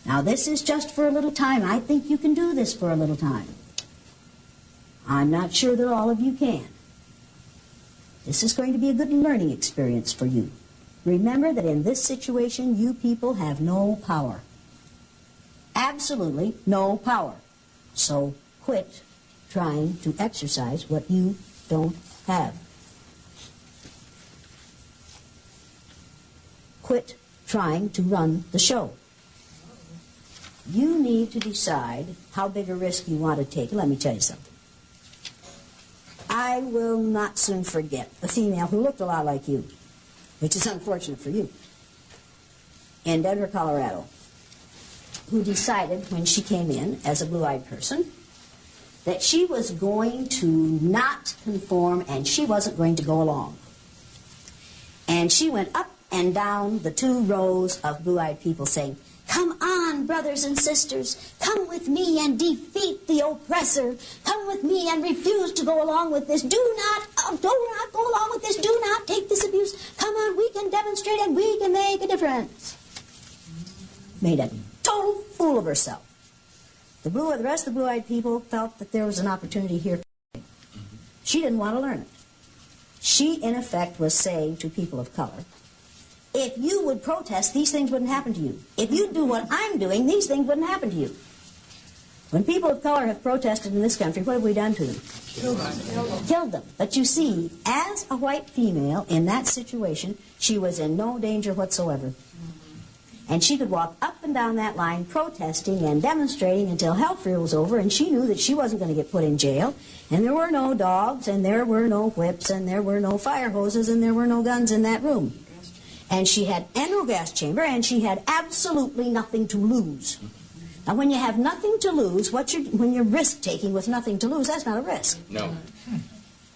Now, this is just for a little time. I think you can do this for a little time. I'm not sure that all of you can. This is going to be a good learning experience for you. Remember that in this situation, you people have no power. Absolutely no power. So quit trying to exercise what you don't have. Quit trying to run the show. You need to decide how big a risk you want to take. Let me tell you something. I will not soon forget the female who looked a lot like you, which is unfortunate for you, in Denver, Colorado, who decided when she came in as a blue-eyed person that she was going to not conform and she wasn't going to go along. And she went up and down the 2 rows of blue-eyed people saying, "Come on, brothers and sisters, come with me and defeat the oppressor. Come with me and refuse to go along with this. Do not go along with this. Do not take this abuse. Come on, we can demonstrate and we can make a difference." Made a total fool of herself. The rest of the blue-eyed people felt that there was an opportunity here. She didn't want to learn it. She, in effect, was saying to people of color, if you would protest, these things wouldn't happen to you. If you do what I'm doing, these things wouldn't happen to you. When people of color have protested in this country, what have we done to them? Killed them. But you see, as a white female in that situation, she was in no danger whatsoever. And she could walk up and down that line protesting and demonstrating until hell was over, and she knew that she wasn't going to get put in jail, and there were no dogs, and there were no whips, and there were no fire hoses, and there were no guns in that room. And she had no gas chamber, and she had absolutely nothing to lose. Now, when you have nothing to lose, when you're risk-taking with nothing to lose, that's not a risk. No.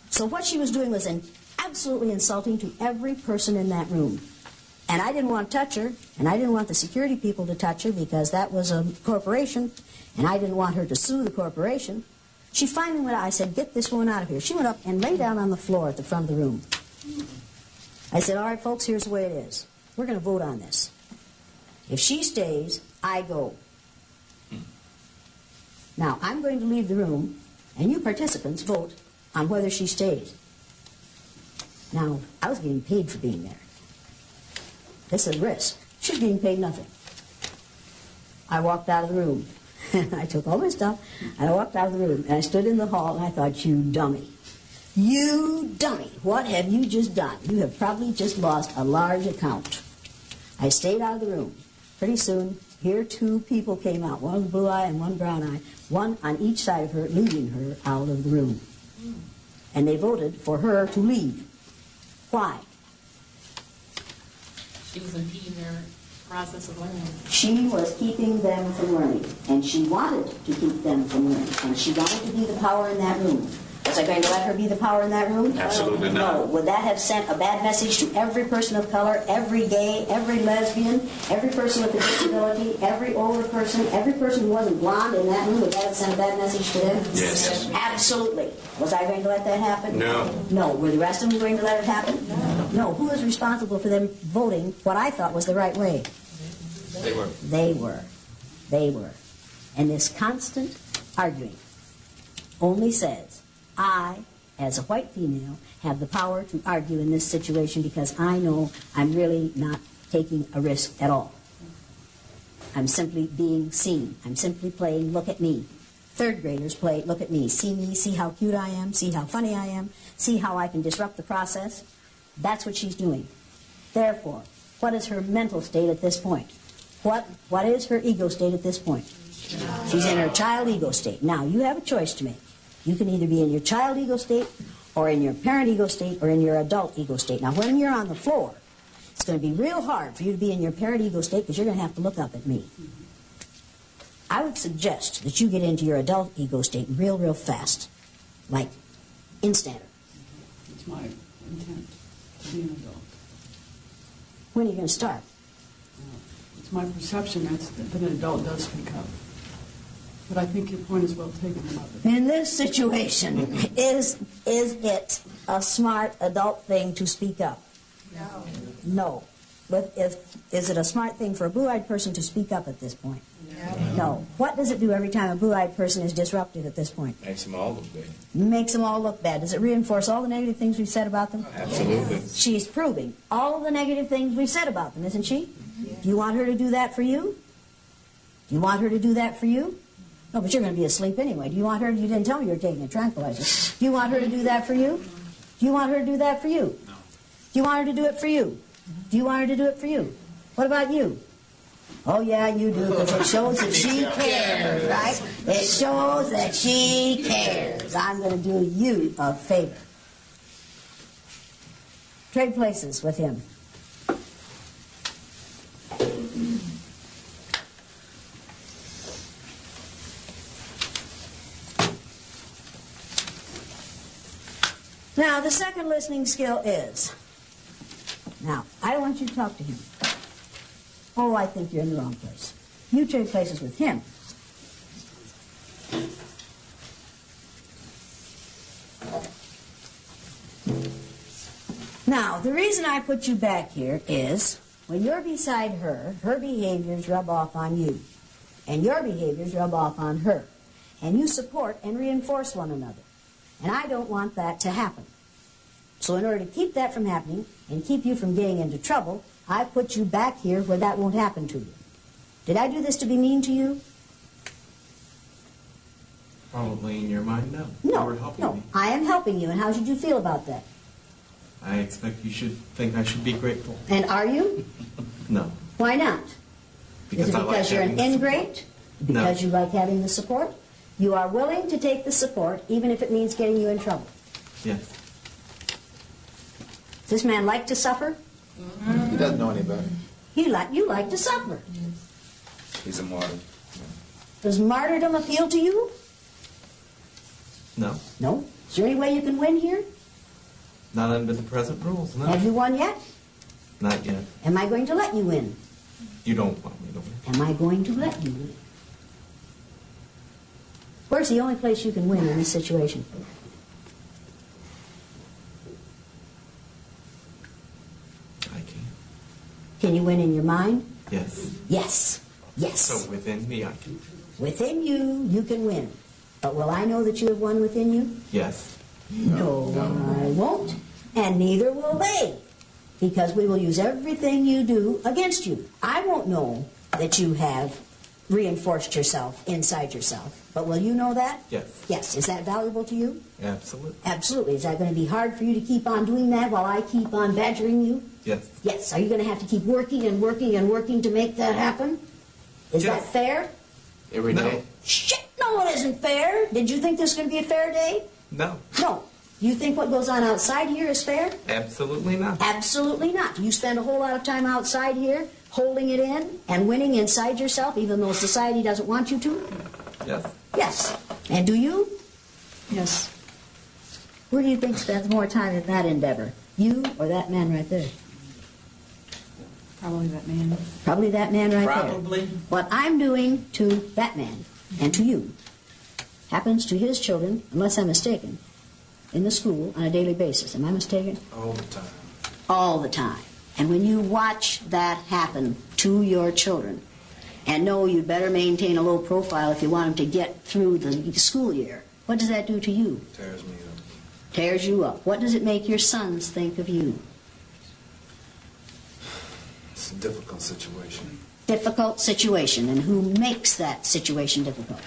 So what she was doing was absolutely insulting to every person in that room. And I didn't want to touch her, and I didn't want the security people to touch her because that was a corporation, and I didn't want her to sue the corporation. She finally went out. I said, "Get this woman out of here." She went up and lay down on the floor at the front of the room. I said, "All right, folks, here's the way it is. We're going to vote on this. If she stays, I go. Now, I'm going to leave the room, and you participants vote on whether she stays." Now, I was getting paid for being there. This is a risk. She's getting paid nothing. I walked out of the room. I took all my stuff, and I walked out of the room, and I stood in the hall, and I thought, "You dummy. You dummy, what have you just done? You have probably just lost a large account." I stayed out of the room. Pretty soon, here two people came out, one with blue eye and one brown eye, one on each side of her, leading her out of the room. And they voted for her to leave. Why? She was impeding their process of learning. She was keeping them from learning, and she wanted to keep them from learning, and she wanted to be the power in that room. Was I going to let her be the power in that room? Absolutely not. No. Would that have sent a bad message to every person of color, every gay, every lesbian, every person with a disability, every older person, every person who wasn't blonde in that room? Would that have sent a bad message to them? Yes. Absolutely. Was I going to let that happen? No. No. Were the rest of them going to let it happen? No. Who was responsible for them voting what I thought was the right way? They were. They were. They were. And this constant arguing only says, I, as a white female, have the power to argue in this situation because I know I'm really not taking a risk at all. I'm simply being seen. I'm simply playing, look at me. Third graders play, look at me, see how cute I am, see how funny I am, see how I can disrupt the process. That's what she's doing. Therefore, what is her mental state at this point? What is her ego state at this point? She's in her child ego state. Now, you have a choice to make. You can either be in your child ego state, or in your parent ego state, or in your adult ego state. Now, when you're on the floor, it's going to be real hard for you to be in your parent ego state because you're going to have to look up at me. I would suggest that you get into your adult ego state real, real fast, like instanter. It's my intent to be an adult. When are you going to start? It's my perception that an adult does speak up. But I think your point is well taken, Mother. In this situation, is it a smart adult thing to speak up? No. No. But is it a smart thing for a blue-eyed person to speak up at this point? No. What does it do every time a blue-eyed person is disrupted at this point? Makes them all look bad. Makes them all look bad. Does it reinforce all the negative things we've said about them? Absolutely. She's proving all the negative things we've said about them, isn't she? Do you want her to do that for you? Do you want her to do that for you? No, but you're going to be asleep anyway. Do you want her? You didn't tell me you were taking a tranquilizer. Do you want her to do that for you? Do you want her to do that for you? No. Do you want her to do it for you? Do you want her to do it for you? What about you? Oh, yeah, you do, because it shows that she cares, right? It shows that she cares. I'm going to do you a favor. Trade places with him. Now, the second listening skill is, now, I want you to talk to him. Oh, I think you're in the wrong place. You trade places with him. Now, the reason I put you back here is, when you're beside her, her behaviors rub off on you, and your behaviors rub off on her, and you support and reinforce one another. And I don't want that to happen. So in order to keep that from happening and keep you from getting into trouble, I put you back here where that won't happen to you. Did I do this to be mean to you? Probably in your mind, no. No, You were helping no. me. I am helping you, and how should you feel about that? I expect you should think I should be grateful. And are you? No. Why not? Because Is it I like because you're an having the ingrate? Because you like having the support? You are willing to take the support, even if it means getting you in trouble. Yes. Does this man like to suffer? He doesn't know any better. You like to suffer. He's a martyr. Does martyrdom appeal to you? No. No? Is there any way you can win here? Not under the present rules, no. Have you won yet? Not yet. Am I going to let you win? You don't want me to win. Am I going to let you win? Where's the only place you can win in this situation? I can. Can you win in your mind? Yes. Yes. Yes. So within me, I can. Within you, you can win. But will I know that you have won within you? Yes. No, I won't. And neither will they. Because we will use everything you do against you. I won't know that you have reinforced yourself inside yourself. But will you know that? Yes. Yes. Is that valuable to you? Absolutely. Absolutely. Is that going to be hard for you to keep on doing that while I keep on badgering you? Yes. Yes. Are you going to have to keep working and working and working to make that happen? Is that fair? Every day? Shit, no, it isn't fair. Did you think this was going to be a fair day? No. No. You think what goes on outside here is fair? Absolutely not. Absolutely not. You spend a whole lot of time outside here holding it in and winning inside yourself, even though society doesn't want you to? Yes. Yes. And do you? Yes. Who do you think spends more time in that endeavor? You or that man right there? Probably that man. Probably that man right there. Probably. What I'm doing to that man and to you happens to his children, unless I'm mistaken, in the school on a daily basis. Am I mistaken? All the time. All the time. And when you watch that happen to your children, and know you'd better maintain a low profile if you want them to get through the school year, what does that do to you? Tears me up. Tears you up. What does it make your sons think of you? It's a difficult situation. Difficult situation. And who makes that situation difficult?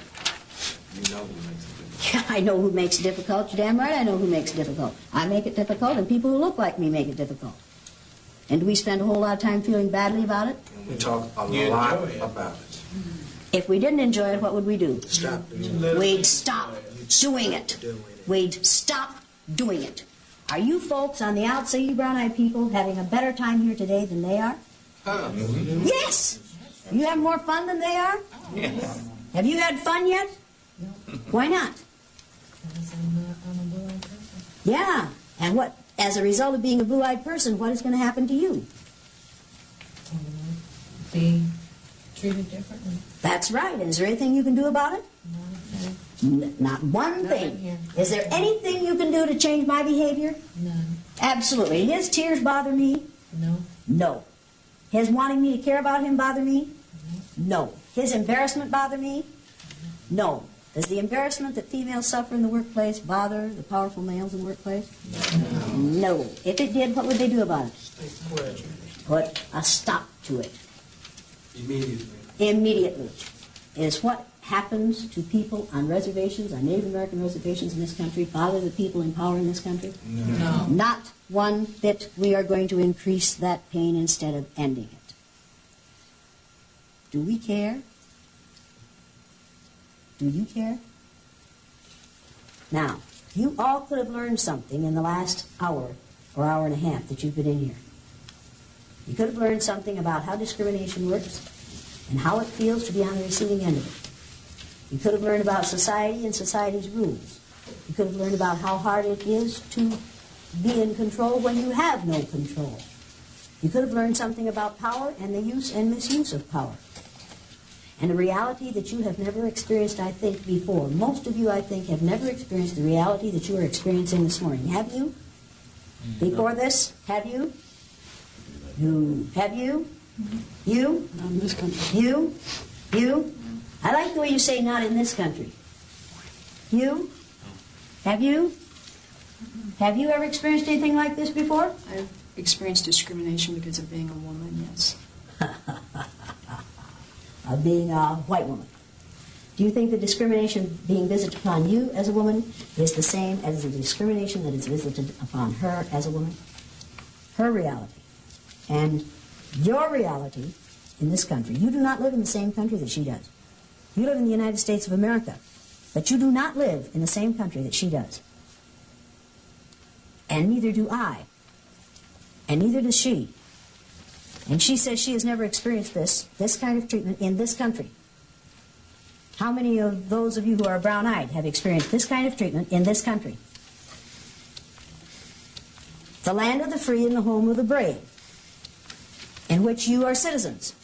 You know who makes it difficult. Yeah, I know who makes it difficult. You're damn right I know who makes it difficult. I make it difficult, and people who look like me make it difficult. And do we spend a whole lot of time feeling badly about it? We talk a lot about it. If we didn't enjoy it, what would we do? Stop doing it. We'd stop doing it. We'd stop doing it. Are you folks on the outside, you brown-eyed people, having a better time here today than they are? Yes! You have more fun than they are? Yes. Have you had fun yet? Why not? Yeah. And what, as a result of being a blue-eyed person, what is going to happen to you? Be treated differently. That's right. And is there anything you can do about it? Not one thing. Is there anything you can do to change my behavior? None. Absolutely. His tears bother me? No. No. His wanting me to care about him bother me? No. His embarrassment bother me? No. Does the embarrassment that females suffer in the workplace bother the powerful males in the workplace? No. If it did, what would they do about it? Put a stop to it. Immediately. Immediately. Is what happens to people on reservations, on Native American reservations in this country, bother the people in power in this country? No. Not one bit. We are going to increase that pain instead of ending it. Do we care? Do you care? Now, you all could have learned something in the last hour or hour and a half that you've been in here. You could have learned something about how discrimination works and how it feels to be on the receiving end of it. You could have learned about society and society's rules. You could have learned about how hard it is to be in control when you have no control. You could have learned something about power and the use and misuse of power. And a reality that you have never experienced, I think, before. Most of you, I think, have never experienced the reality that you are experiencing this morning. Have you? Before this? Have you? You? Have you? You? Not in this country. You? You? I like the way you say not in this country. You? Have you? Have you ever experienced anything like this before? I've experienced discrimination because of being a woman, yes. Of being a white woman. Do you think the discrimination being visited upon you as a woman is the same as the discrimination that is visited upon her as a woman? Her reality. And your reality in this country. You do not live in the same country that she does. You live in the United States of America, but you do not live in the same country that she does. And neither do I. And neither does she. And she says she has never experienced this kind of treatment in this country. How many of those of you who are brown-eyed have experienced this kind of treatment in this country? The land of the free and the home of the brave, in which you are citizens.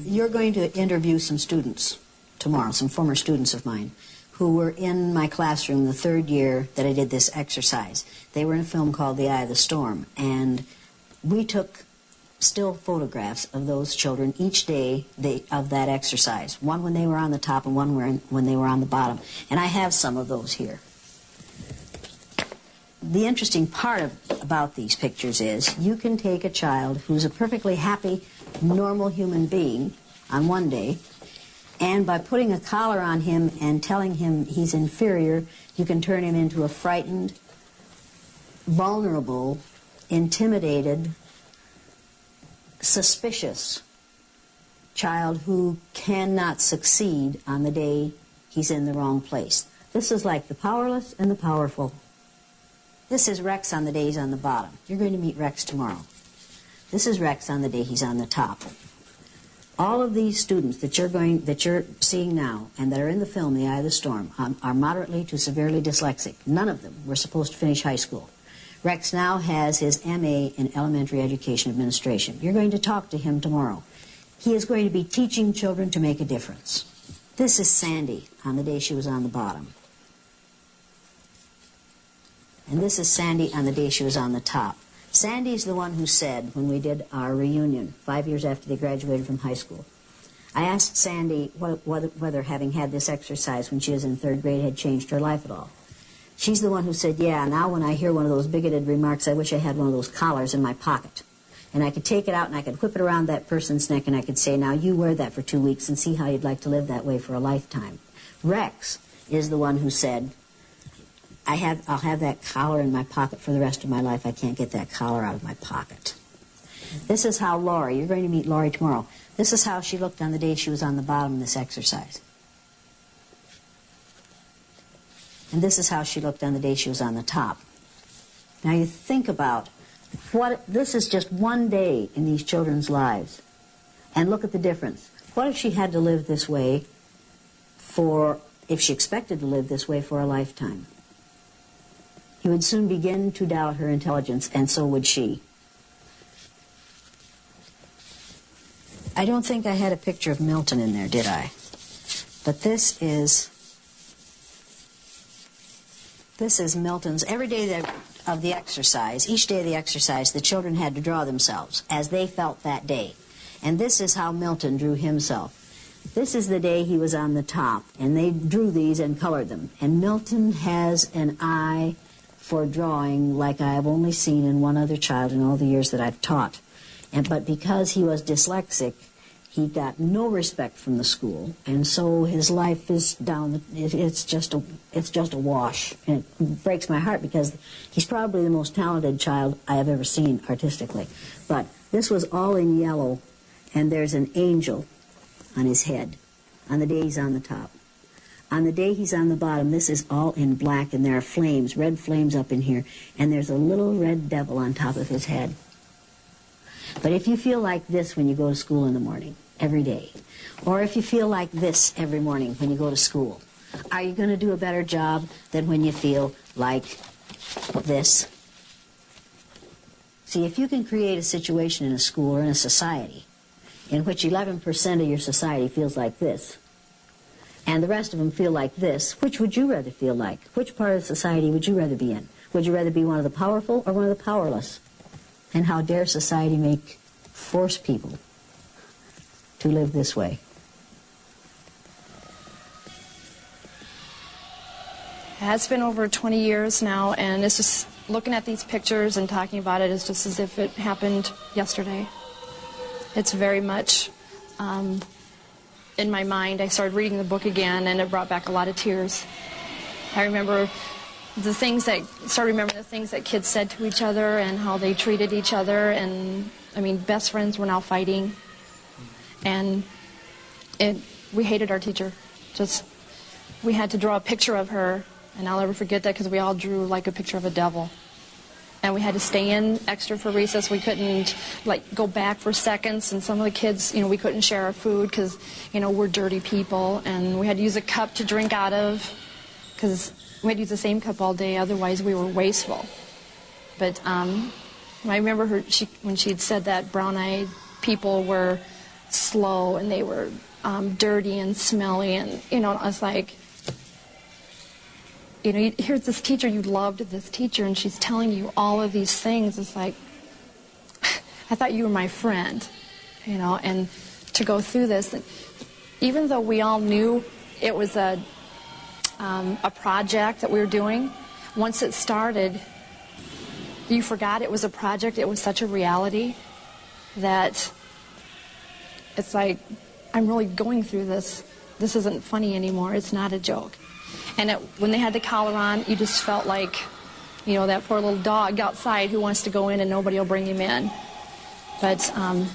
You're going to interview some students tomorrow, some former students of mine, who were in my classroom the third year that I did this exercise. They were in a film called The Eye of the Storm, and we took still photographs of those children each day of that exercise. One when they were on the top and one when they were on the bottom. And I have some of those here. The interesting part about these pictures is you can take a child who's a perfectly happy, normal human being on one day, and by putting a collar on him and telling him he's inferior, you can turn him into a frightened, vulnerable, intimidated, suspicious child who cannot succeed on the day he's in the wrong place. This is like the powerless and the powerful. This is Rex on the day he's on the bottom. You're going to meet Rex tomorrow. This is Rex on the day he's on the top. All of these students that you're seeing now and that are in the film The Eye of the Storm are moderately to severely dyslexic. None of them were supposed to finish high school. Rex now has his MA in Elementary Education Administration. You're going to talk to him tomorrow. He is going to be teaching children to make a difference. This is Sandy on the day she was on the bottom. And this is Sandy on the day she was on the top. Sandy's the one who said, when we did our reunion 5 years after they graduated from high school, I asked Sandy whether having had this exercise when she was in 3rd grade had changed her life at all. She's the one who said, yeah, now when I hear one of those bigoted remarks, I wish I had one of those collars in my pocket. And I could take it out and I could whip it around that person's neck and I could say, now you wear that for 2 weeks and see how you'd like to live that way for a lifetime. Rex is the one who said, I'll have that collar in my pocket for the rest of my life. I can't get that collar out of my pocket. This is how Laurie, you're going to meet Laurie tomorrow. This is how she looked on the day she was on the bottom of this exercise. And this is how she looked on the day she was on the top. Now you think about this is just one day in these children's lives. And look at the difference. What if she had to live this way if she expected to live this way for a lifetime? He would soon begin to doubt her intelligence, and so would she. I don't think I had a picture of Milton in there, did I? But this is Milton's. Every day of the exercise, each day of the exercise, the children had to draw themselves as they felt that day. And this is how Milton drew himself. This is the day he was on the top, and they drew these and colored them. And Milton has an eye for drawing like I have only seen in one other child in all the years that I've taught. But because he was dyslexic, he got no respect from the school, and so his life is down. It's just a wash, and it breaks my heart because he's probably the most talented child I have ever seen artistically. But this was all in yellow, and there's an angel on his head on the day he's on the top. On the day he's on the bottom, this is all in black, and there are flames, red flames up in here, and there's a little red devil on top of his head. But if you feel like this when you go to school in the morning, every day, or if you feel like this every morning when you go to school, are you going to do a better job than when you feel like this? See, if you can create a situation in a school or in a society in which 11% of your society feels like this, and the rest of them feel like this, which would you rather feel like? Which part of society would you rather be in? Would you rather be one of the powerful or one of the powerless? And how dare society force people to live this way? It's been over 20 years now, and it's just looking at these pictures and talking about it is just as if it happened yesterday. It's very much in my mind. I started reading the book again, and it brought back a lot of tears. I remember remembering the things that kids said to each other and how they treated each other, and I mean, best friends were now fighting, and we hated our teacher. We had to draw a picture of her, and I'll never forget that because we all drew like a picture of a devil. And we had to stay in extra for recess. We couldn't go back for seconds, and some of the kids, we couldn't share our food because, we're dirty people, and we had to use a cup to drink out of because we had to use the same cup all day, otherwise we were wasteful. But I remember when she had said that brown-eyed people were slow and they were dirty and smelly, and I was like, here's this teacher, you loved this teacher, and she's telling you all of these things. It's like, I thought you were my friend, you know, and to go through this, even though we all knew it was a project that we were doing, once it started, you forgot it was a project. It was such a reality that it's like, I'm really going through this. This isn't funny anymore. It's not a joke. And when they had the collar on, you just felt like, you know, that poor little dog outside who wants to go in and nobody will bring him in. But, and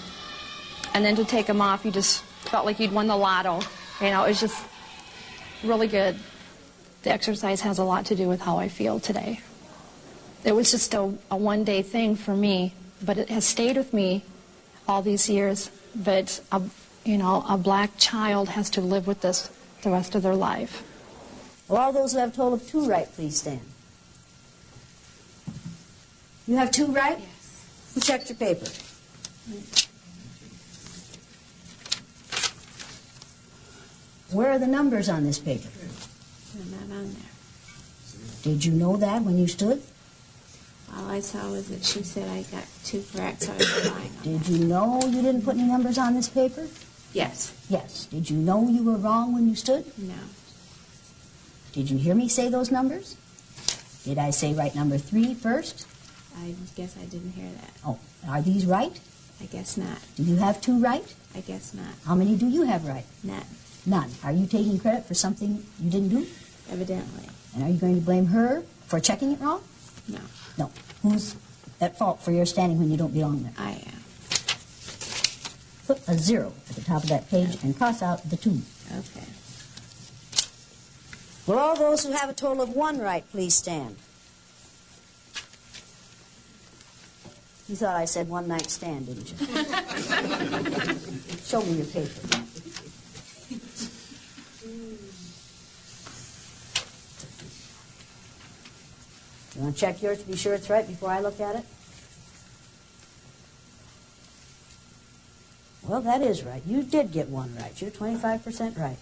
then to take them off, you just felt like you'd won the lotto. You know, it was just really good. The exercise has a lot to do with how I feel today. It was just a one-day thing for me, but it has stayed with me all these years. But, you know, a black child has to live with this the rest of their life. Will all those who have total of 2 right, please stand. You have 2 right? Yes. Who checked your paper? Where are the numbers on this paper? They're not on there. Did you know that when you stood? All I saw was that she said I got 2 correct, so I was relying on Did you know you didn't put any numbers on this paper? Yes. Yes. Did you know you were wrong when you stood? No. Did you hear me say those numbers? Did I say right number 3 first? I guess I didn't hear that. Oh, are these right? I guess not. Do you have 2 right? I guess not. How many do you have right? None. None. Are you taking credit for something you didn't do? Evidently. And are you going to blame her for checking it wrong? No. No. Who's at fault for your standing when you don't belong there? I am. Put a 0 at the top of that page and cross out the 2. Okay. Will all those who have a total of 1 right please stand? You thought I said one night stand, didn't you? Show me your paper. You want to check yours to be sure it's right before I look at it? Well, that is right. You did get 1 right. You're 25% right.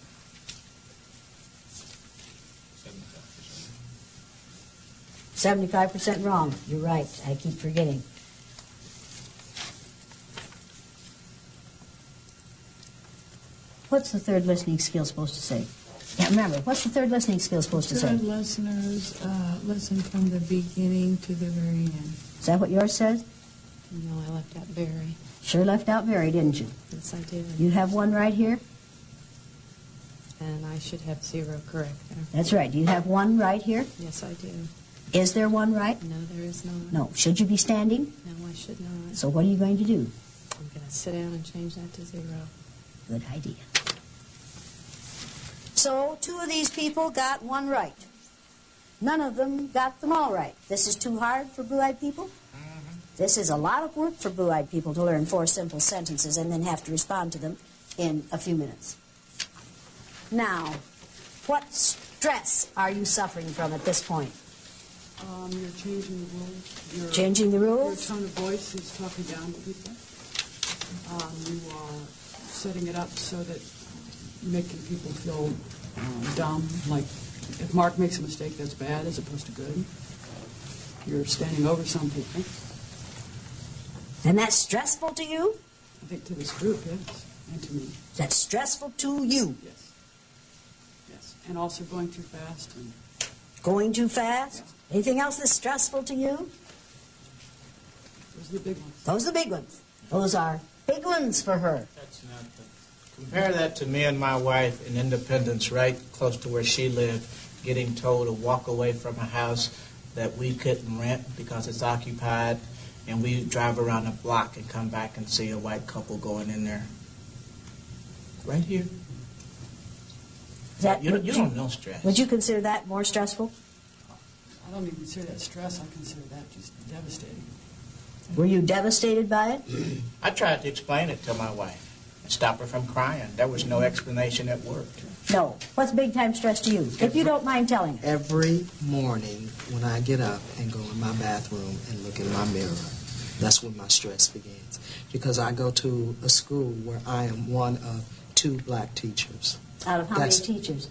75% wrong. You're right. I keep forgetting. What's the third listening skill supposed to say? Yeah, remember, what's the third listening skill supposed to say? Third listeners listen from the beginning to the very end. Is that what yours says? No, I left out very. Sure left out very, didn't you? Yes, I did. You have 1 right here? And I should have 0 correct there. That's right. Do you have 1 right here? Yes, I do. Is there 1 right? No, there is not. No. Should you be standing? No, I should not. So what are you going to do? I'm going to sit down and change that to 0. Good idea. So 2 of these people got 1 right. None of them got them all right. This is too hard for blue-eyed people? This is a lot of work for blue-eyed people to learn 4 simple sentences and then have to respond to them in a few minutes. Now, what stress are you suffering from at this point? You're changing the rules. Changing the rules? Your tone of voice is talking down to people. You are setting it up so that you're making people feel dumb. Like, if Mark makes a mistake, that's bad as opposed to good. You're standing over some people. And that's stressful to you? I think to this group, yes, and to me. That's stressful to you? Yes. Yes, and also going too fast. And going too fast? Yes. Anything else that's stressful to you? Those are the big ones. Those are the big ones. Those are big ones for her. That's nothing. Compare that to me and my wife in Independence, right close to where she lived, getting told to walk away from a house that we couldn't rent because it's occupied, and we drive around the block and come back and see a white couple going in there. Right here. You don't know stress. Would you consider that more stressful? I don't even consider that stress. I consider that just devastating. Were you devastated by it? I tried to explain it to my wife and stop her from crying. There was no explanation that worked. No. What's big time stress to you? If you don't mind telling us. Every morning when I get up and go in my bathroom and look in my mirror, that's when my stress begins. Because I go to a school where I am one of 2 black teachers. Out of how many teachers?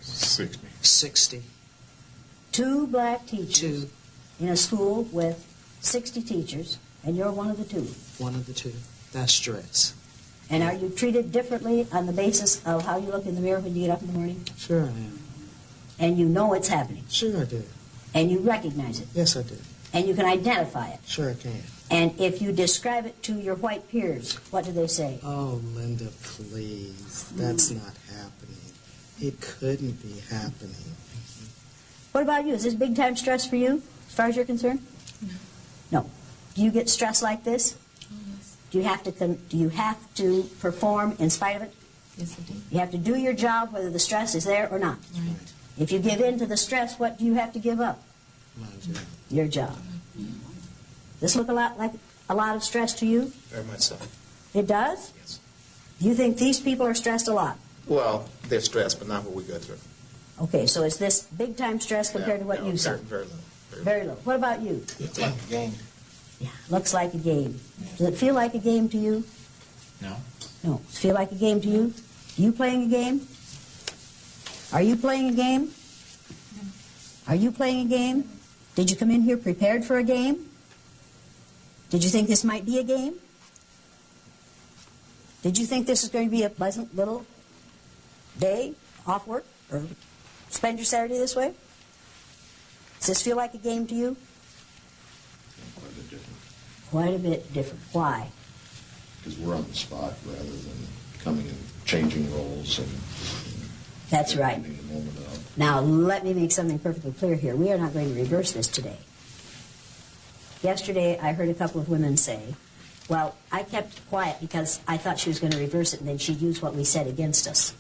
60. 2 black teachers in a school with 60 teachers, And you're one of the two. One of the two. That's stress. And are you treated differently on the basis of how you look in the mirror when you get up in the morning? Sure I am. And you know it's happening? Sure I do. And you recognize it? Yes, I do. And you can identify it? Sure I can. And if you describe it to your white peers, what do they say? Oh, Linda, please. That's not happening. It couldn't be happening. What about you? Is this big time stress for you, as far as you're concerned? No. Do you get stressed like this? Do you have to perform in spite of it? Yes, I do. You have to do your job whether the stress is there or not. Right. If you give in to the stress, what do you have to give up? My job. Your job. This look a lot like a lot of stress to you? Very much so. It does? Yes. Do you think these people are stressed a lot? Well, they're stressed, but not what we go through. Okay, so is this big time stress compared to what you said? Very little. Very low. What about you? It's like a game. Yeah, looks like a game. Does it feel like a game to you? No. No. Does it feel like a game to you? You playing a game? Are you playing a game? Are you playing a game? Did you come in here prepared for a game? Did you think this might be a game? Did you think this is going to be a pleasant little day off work? Or spend your Saturday this way? Does this feel like a game to you? Quite a bit different. Quite a bit different. Why? Because we're on the spot rather than coming and changing roles and That's right. leaving the moment out. Now, let me make something perfectly clear here. We are not going to reverse this today. Yesterday, I heard a couple of women say, well, I kept quiet because I thought she was going to reverse it and then she'd use what we said against us.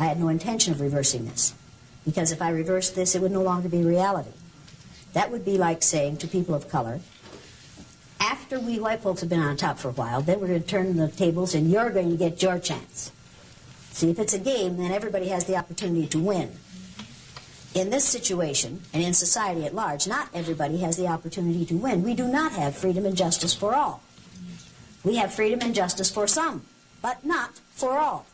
I had no intention of reversing this, because if I reversed this, it would no longer be reality. That would be like saying to people of color, after we white folks have been on top for a while, then we're going to turn the tables and you're going to get your chance. See, if it's a game, then everybody has the opportunity to win. In this situation, and in society at large, not everybody has the opportunity to win. We do not have freedom and justice for all. We have freedom and justice for some, but not for all.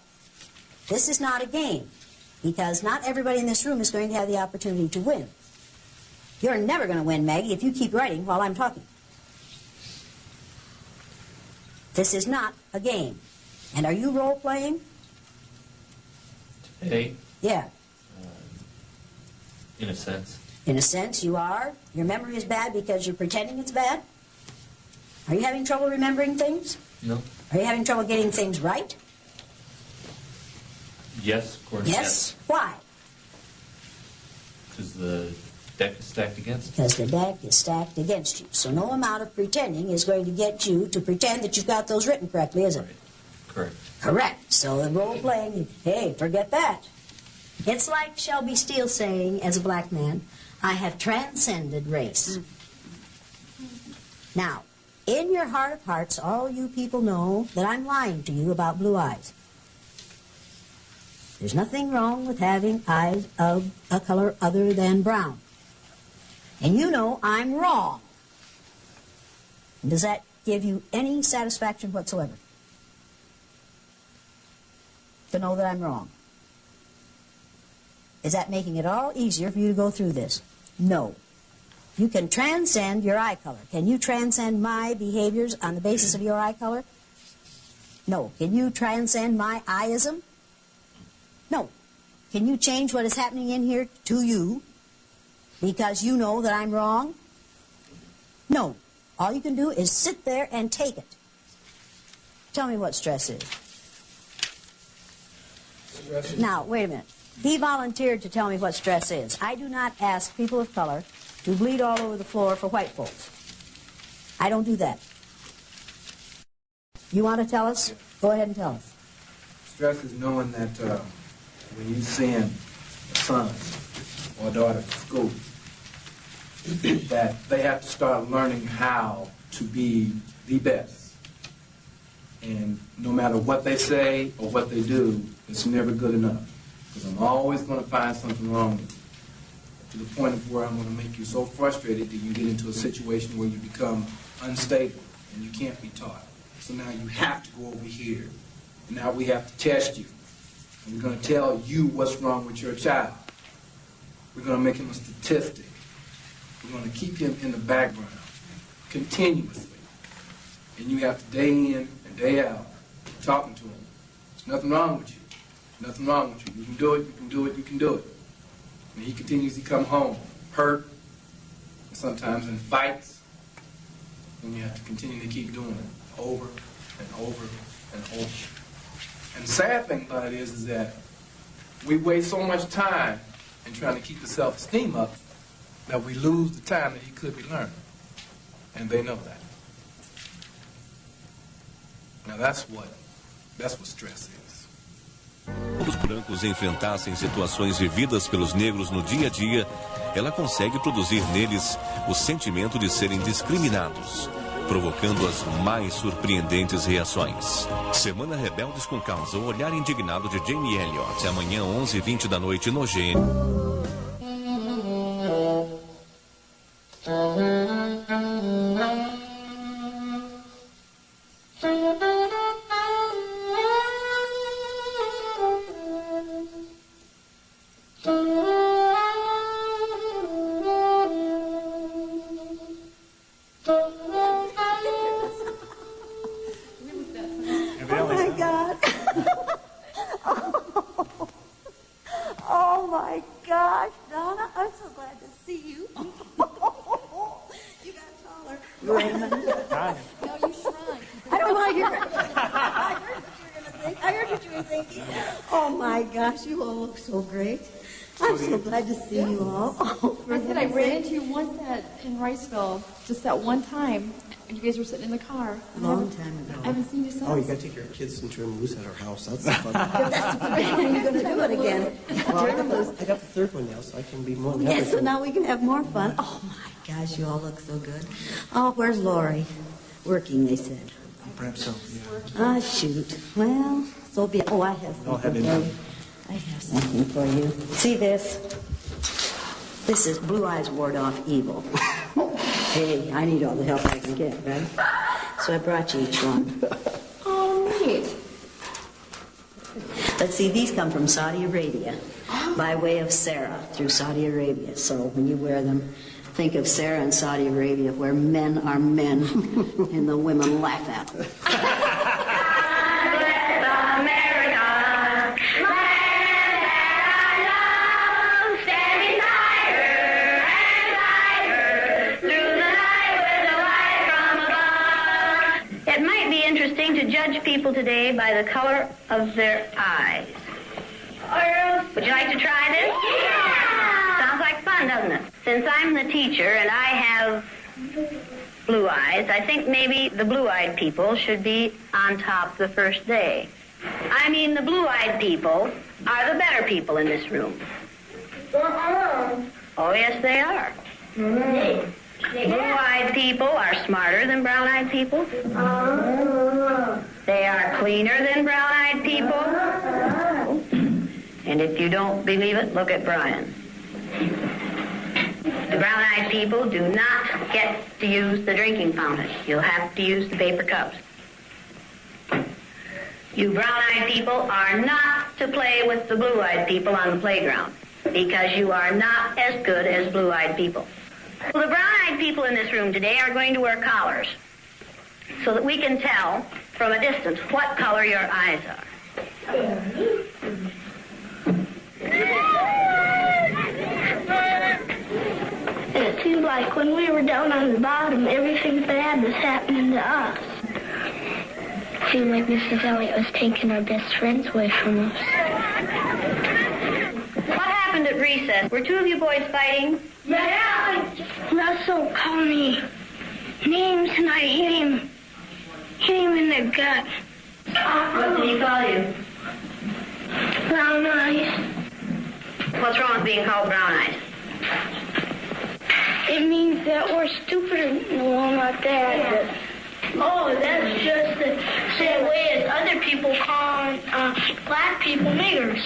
This is not a game, because not everybody in this room is going to have the opportunity to win. You're never going to win, Maggie, if you keep writing while I'm talking. This is not a game. And are you role-playing? Today? Yeah. In a sense. In a sense, you are. Your memory is bad because you're pretending it's bad? Are you having trouble remembering things? No. Are you having trouble getting things right? Yes, of course. Yes? Why? Because the deck is stacked against you. Because the deck is stacked against you. So no amount of pretending is going to get you to pretend that you've got those written correctly, is it? Right. Correct. Correct. So the role-playing, hey, forget that. It's like Shelby Steele saying, as a black man, I have transcended race. Now, in your heart of hearts, all you people know that I'm lying to you about blue eyes. There's nothing wrong with having eyes of a color other than brown. And you know I'm wrong. Does that give you any satisfaction whatsoever? To know that I'm wrong? Is that making it all easier for you to go through this? No. You can transcend your eye color. Can you transcend my behaviors on the basis of your eye color? No. Can you transcend my eyeism? No. Can you change what is happening in here to you because you know that I'm wrong? No. All you can do is sit there and take it. Tell me what stress is. Now, wait a minute. He volunteered to tell me what stress is. I do not ask people of color to bleed all over the floor for white folks. I don't do that. You want to tell us? Go ahead and tell us. Stress is knowing that when you send a son or daughter to school, that they have to start learning how to be the best. And no matter what they say or what they do, it's never good enough. Because I'm always going to find something wrong with you. To the point of where I'm going to make you so frustrated that you get into a situation where you become unstable and you can't be taught. So now you have to go over here. And now we have to test you. And we're going to tell you what's wrong with your child. We're going to make him a statistic. We're going to keep him in the background. continuously. And you have to day in and day out talking to him. There's nothing wrong with you. There's nothing wrong with you. You can do it, you can do it, you can do it. And he continues to come home hurt, and sometimes in fights, and you have to continue to keep doing it over and over and over. And the sad thing about it is that we waste so much time in trying to keep the self-esteem up that we lose the time that he could be learning. And they know that. Now that's what stress is. Quando os brancos enfrentassem situações vividas pelos negros no dia a dia, ela consegue produzir neles o sentimento de serem discriminados, provocando as mais surpreendentes reações. Semana Rebeldes com Causa, o olhar indignado de Jane Elliott, amanhã 11h20 da noite no GN. Oh my gosh, Donna, I'm so glad to see you. You got taller. Raymond. No, you shrunk. I don't want to hear it. I heard what you were thinking. Oh my gosh, you all look so great. I'm so glad to see you all. Oh, I said I ran into you once in Riceville, just that one time. You guys were sitting in the car. A long time ago. I haven't seen you since. Oh, you got to take your kids and turn them loose at our house. That's fun. That's the good thing. You're going to do it again. Well, I got the third one now, so I can be more than Yes, so now we can have more fun. Oh my gosh, you all look so good. Oh, where's Lori? Working, they said. Perhaps so, yeah. Ah, shoot. Well, so be it. Oh, I have something for you. I have something for you. See this? This is Blue Eyes Ward Off Evil. Hey, I need all the help I can get, right? So I brought you each one. Oh, neat. Let's see, these come from Saudi Arabia by way of Sarah through Saudi Arabia. So when you wear them, think of Sarah in Saudi Arabia where men are men and the women laugh at them. To judge people today by the color of their eyes. Would you like to try this? Yeah! Sounds like fun, doesn't it? Since I'm the teacher and I have blue eyes, I think maybe the blue-eyed people should be on top the first day. I mean, the blue-eyed people are the better people in this room. Oh, yes, they are. Blue-eyed people are smarter than brown-eyed people. They are cleaner than brown-eyed people. And if you don't believe it, look at Brian. The brown-eyed people do not get to use the drinking fountain. You'll have to use the paper cups. You brown-eyed people are not to play with the blue-eyed people on the playground because you are not as good as blue-eyed people. Well, the brown-eyed people in this room today are going to wear collars so that we can tell from a distance what color your eyes are. It seems like when we were down on the bottom, everything bad was happening to us. It seemed like Mrs. Elliott was taking our best friends away from us. What happened at recess? Were two of you boys fighting? Yeah. Russell called me names and I hit him in the gut. What did he call you? Brown eyes. What's wrong with being called brown eyes? It means that we're stupider. No, not that. But, oh, that's just the same way as other people call black people niggers.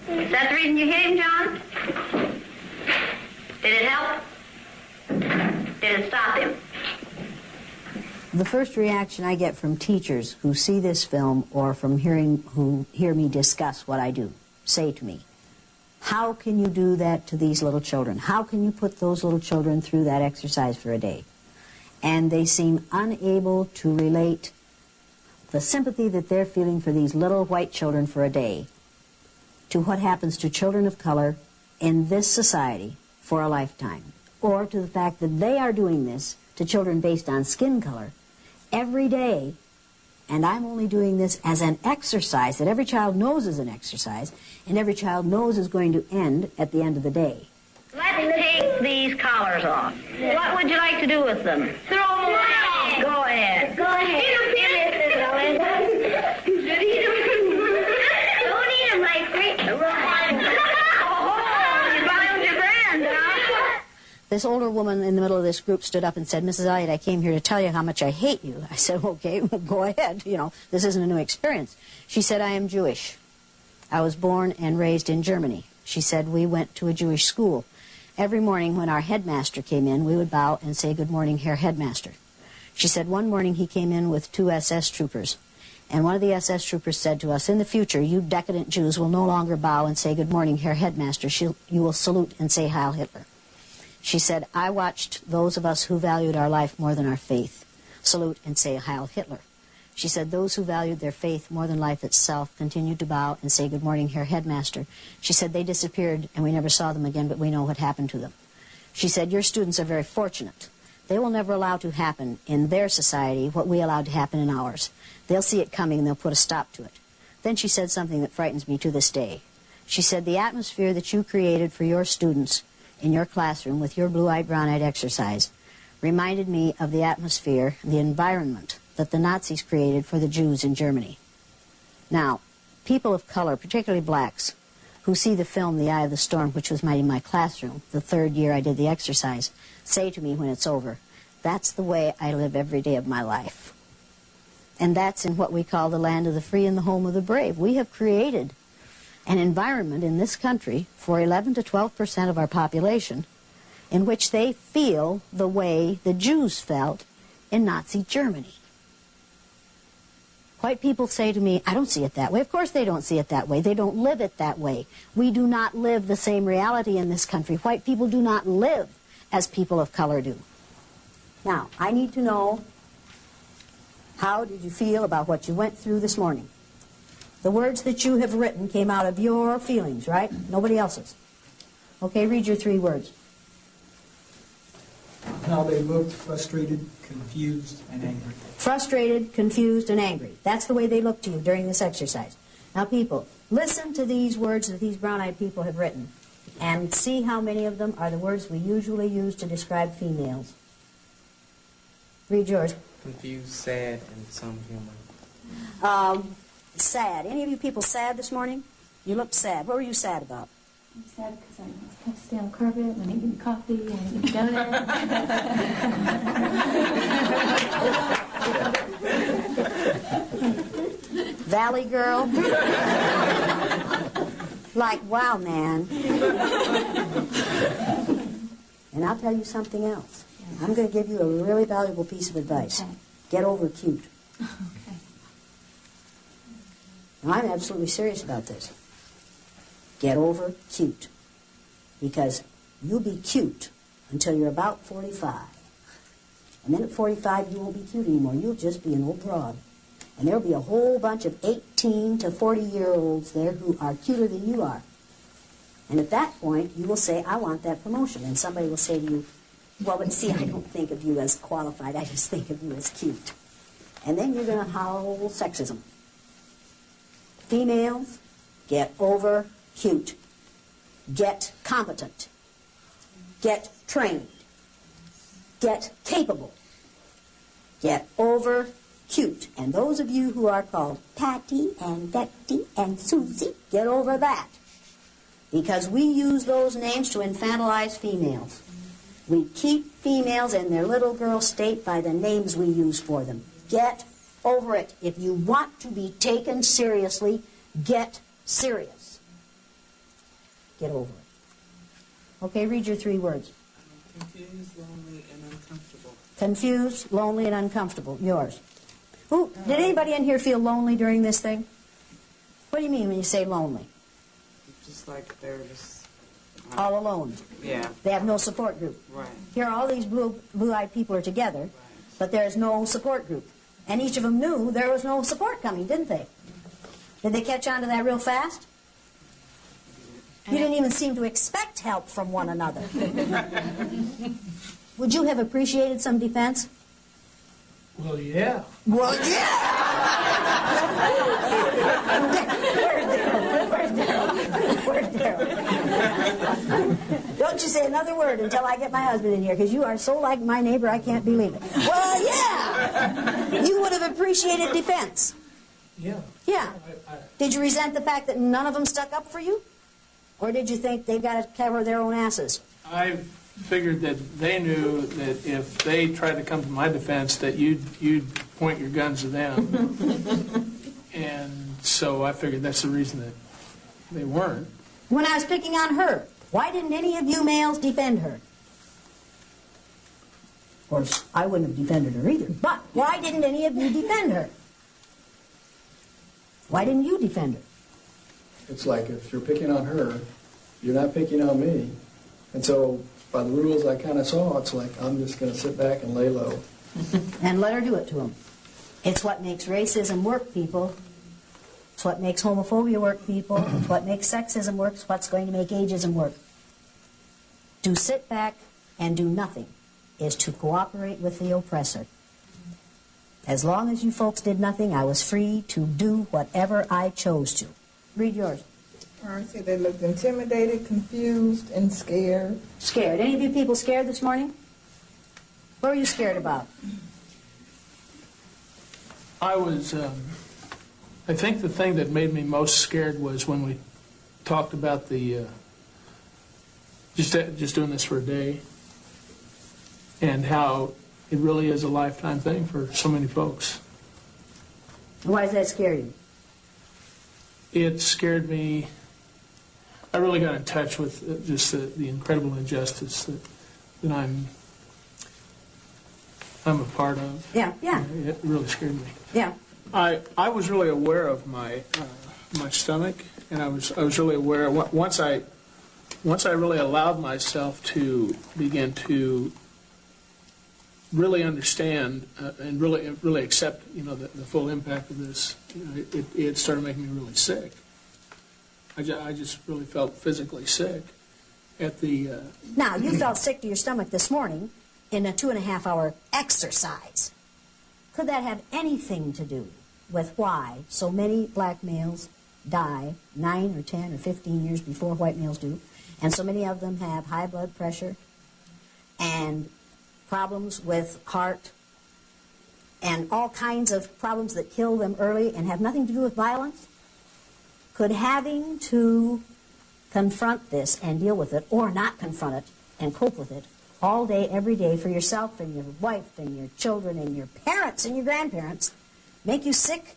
Is that the reason you hit him, John? Did it help? Did it stop him? The first reaction I get from teachers who see this film or from who hear me discuss what I do say to me, how can you do that to these little children? How can you put those little children through that exercise for a day? and they seem unable to relate the sympathy that they're feeling for these little white children for a day to what happens to children of color in this society for a lifetime, or to the fact that they are doing this to children based on skin color every day, and I'm only doing this as an exercise that every child knows is an exercise, and every child knows is going to end at the end of the day. Let's take these collars off. What would you like to do with them? Throw them away. Go ahead. Go ahead. Don't eat them like great. This older woman in the middle of this group stood up and said, Mrs. Elliott, I came here to tell you how much I hate you. I said, okay, well, go ahead. You know, this isn't a new experience. She said, I am Jewish. I was born and raised in Germany. She said, we went to a Jewish school. Every morning when our headmaster came in, we would bow and say, good morning, Herr Headmaster. She said, one morning he came in with 2 SS troopers. And one of the SS troopers said to us, in the future, you decadent Jews will no longer bow and say, good morning, Herr Headmaster. You will salute and say, Heil Hitler. She said, I watched those of us who valued our life more than our faith salute and say, Heil Hitler. She said, those who valued their faith more than life itself continued to bow and say, good morning, Herr Headmaster. She said, they disappeared and we never saw them again, but we know what happened to them. She said, your students are very fortunate. They will never allow to happen in their society what we allowed to happen in ours. They'll see it coming and they'll put a stop to it. Then she said something that frightens me to this day. She said, the atmosphere that you created for your students in your classroom with your blue-eyed, brown-eyed exercise reminded me of the atmosphere, the environment that the Nazis created for the Jews in Germany. Now, people of color, particularly blacks, who see the film The Eye of the Storm, which was in my classroom, the 3rd year I did the exercise, say to me when it's over, that's the way I live every day of my life. And that's in what we call the land of the free and the home of the brave. We have created an environment in this country for 11 to 12% of our population in which they feel the way the Jews felt in Nazi Germany. White people say to me, I don't see it that way. Of course they don't see it that way. They don't live it that way. We do not live the same reality in this country. White people do not live as people of color do. Now, I need to know, how did you feel about what you went through this morning? The words that you have written came out of your feelings, right? Nobody else's. Okay, read your 3 words. How they looked frustrated, confused, and angry. Frustrated, confused, and angry. That's the way they look to you during this exercise. Now, people, listen to these words that these brown-eyed people have written and see how many of them are the words we usually use to describe females. Read yours. Confused, sad, and some humor. Sad. Any of you people sad this morning? You looked sad. What were you sad about? I'm sad because I have to stay on carpet, and I didn't get coffee, and I didn't get donut. Valley girl? Like, wow, man. And I'll tell you something else. I'm going to give you a really valuable piece of advice. Okay. Get over cute. Okay. Now, I'm absolutely serious about this. Get over cute. Because you'll be cute until you're about 45. And then at 45, you won't be cute anymore. You'll just be an old broad. And there'll be a whole bunch of 18 to 40-year-olds there who are cuter than you are. And at that point, you will say, I want that promotion. And somebody will say to you, well, but see, I don't think of you as qualified. I just think of you as cute. And then you're going to howl sexism. Females, get over cute. Get competent. Get trained. Get capable. Get over cute. And those of you who are called Patty and Betty and Susie, get over that. Because we use those names to infantilize females. We keep females in their little girl state by the names we use for them. Get over it. If you want to be taken seriously, get serious. Get over it. Okay, read your 3 words. Confused, lonely, and uncomfortable. Confused, lonely, and uncomfortable. Yours. Ooh, did anybody in here feel lonely during this thing? What do you mean when you say lonely? Just like they're just... All alone. Yeah. They have no support group. Right. Here all these blue-eyed people are together, but there's no support group. And each of them knew there was no support coming, didn't they? Did they catch on to that real fast? You didn't even seem to expect help from one another. Would you have appreciated some defense? Well, yeah. Well, yeah! Where's Daryl? Don't you say another word until I get my husband in here, because you are so like my neighbor, I can't believe it. Well, yeah! You would have appreciated defense. Yeah. Yeah. Did you resent the fact that none of them stuck up for you? Or did you think they've got to cover their own asses? I figured that they knew that if they tried to come to my defense, that you'd point your guns to them. And so I figured that's the reason that they weren't. When I was picking on her, why didn't any of you males defend her? Of course, I wouldn't have defended her either, but why didn't any of you defend her? Why didn't you defend her? It's like if you're picking on her, you're not picking on me. And so by the rules I kind of saw, it's like I'm just going to sit back and lay low. And let her do it to them. It's what makes racism work, people. It's what makes homophobia work, people. It's what makes sexism work. It's what's going to make ageism work. To sit back and do nothing is to cooperate with the oppressor. As long as you folks did nothing, I was free to do whatever I chose to. Read yours. I see they looked intimidated, confused, and scared. Scared. Any of you people scared this morning? What were you scared about? I was, I think the thing that made me most scared was when we talked about the, just doing this for a day, and how it really is a lifetime thing for so many folks. Why does that scare you? It scared me. I really got in touch with just the incredible injustice that I'm a part of. Yeah, yeah. It really scared me. Yeah. I was really aware of my my stomach, and I was really aware once I really allowed myself to begin to really understand and really accept, the full impact of this. It started making me really sick. I just really felt physically sick at the. Now, you felt sick to your stomach this morning in a 2.5-hour exercise. Could that have anything to do with why so many black males die 9 or 10 or 15 years before white males do, and so many of them have high blood pressure and problems with heart and all kinds of problems that kill them early and have nothing to do with violence? Could having to confront this and deal with it, or not confront it and cope with it all day, every day for yourself and your wife and your children and your parents and your grandparents, make you sick?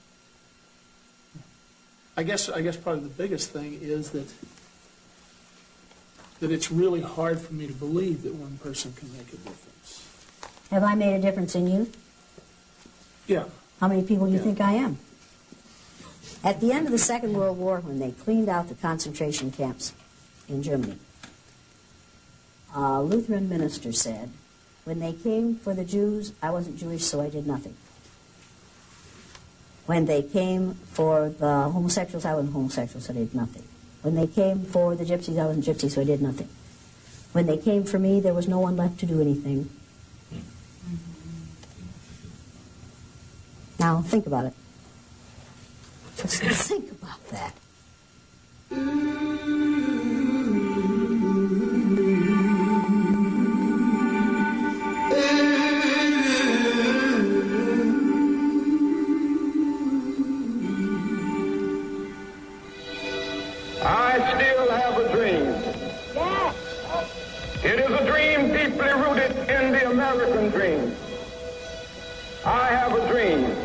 I guess probably the biggest thing is that it's really hard for me to believe that one person can make a difference. Have I made a difference in you? Yeah. How many people do you think I am? At the end of the Second World War, when they cleaned out the concentration camps in Germany, a Lutheran minister said, when they came for the Jews, I wasn't Jewish, so I did nothing. When they came for the homosexuals, I wasn't homosexual, so I did nothing. When they came for the gypsies, I wasn't gypsy, so I did nothing. When they came for me, there was no one left to do anything. Now, think about it. Just think about that. I still have a dream. It is a dream deeply rooted in the American dream. I have a dream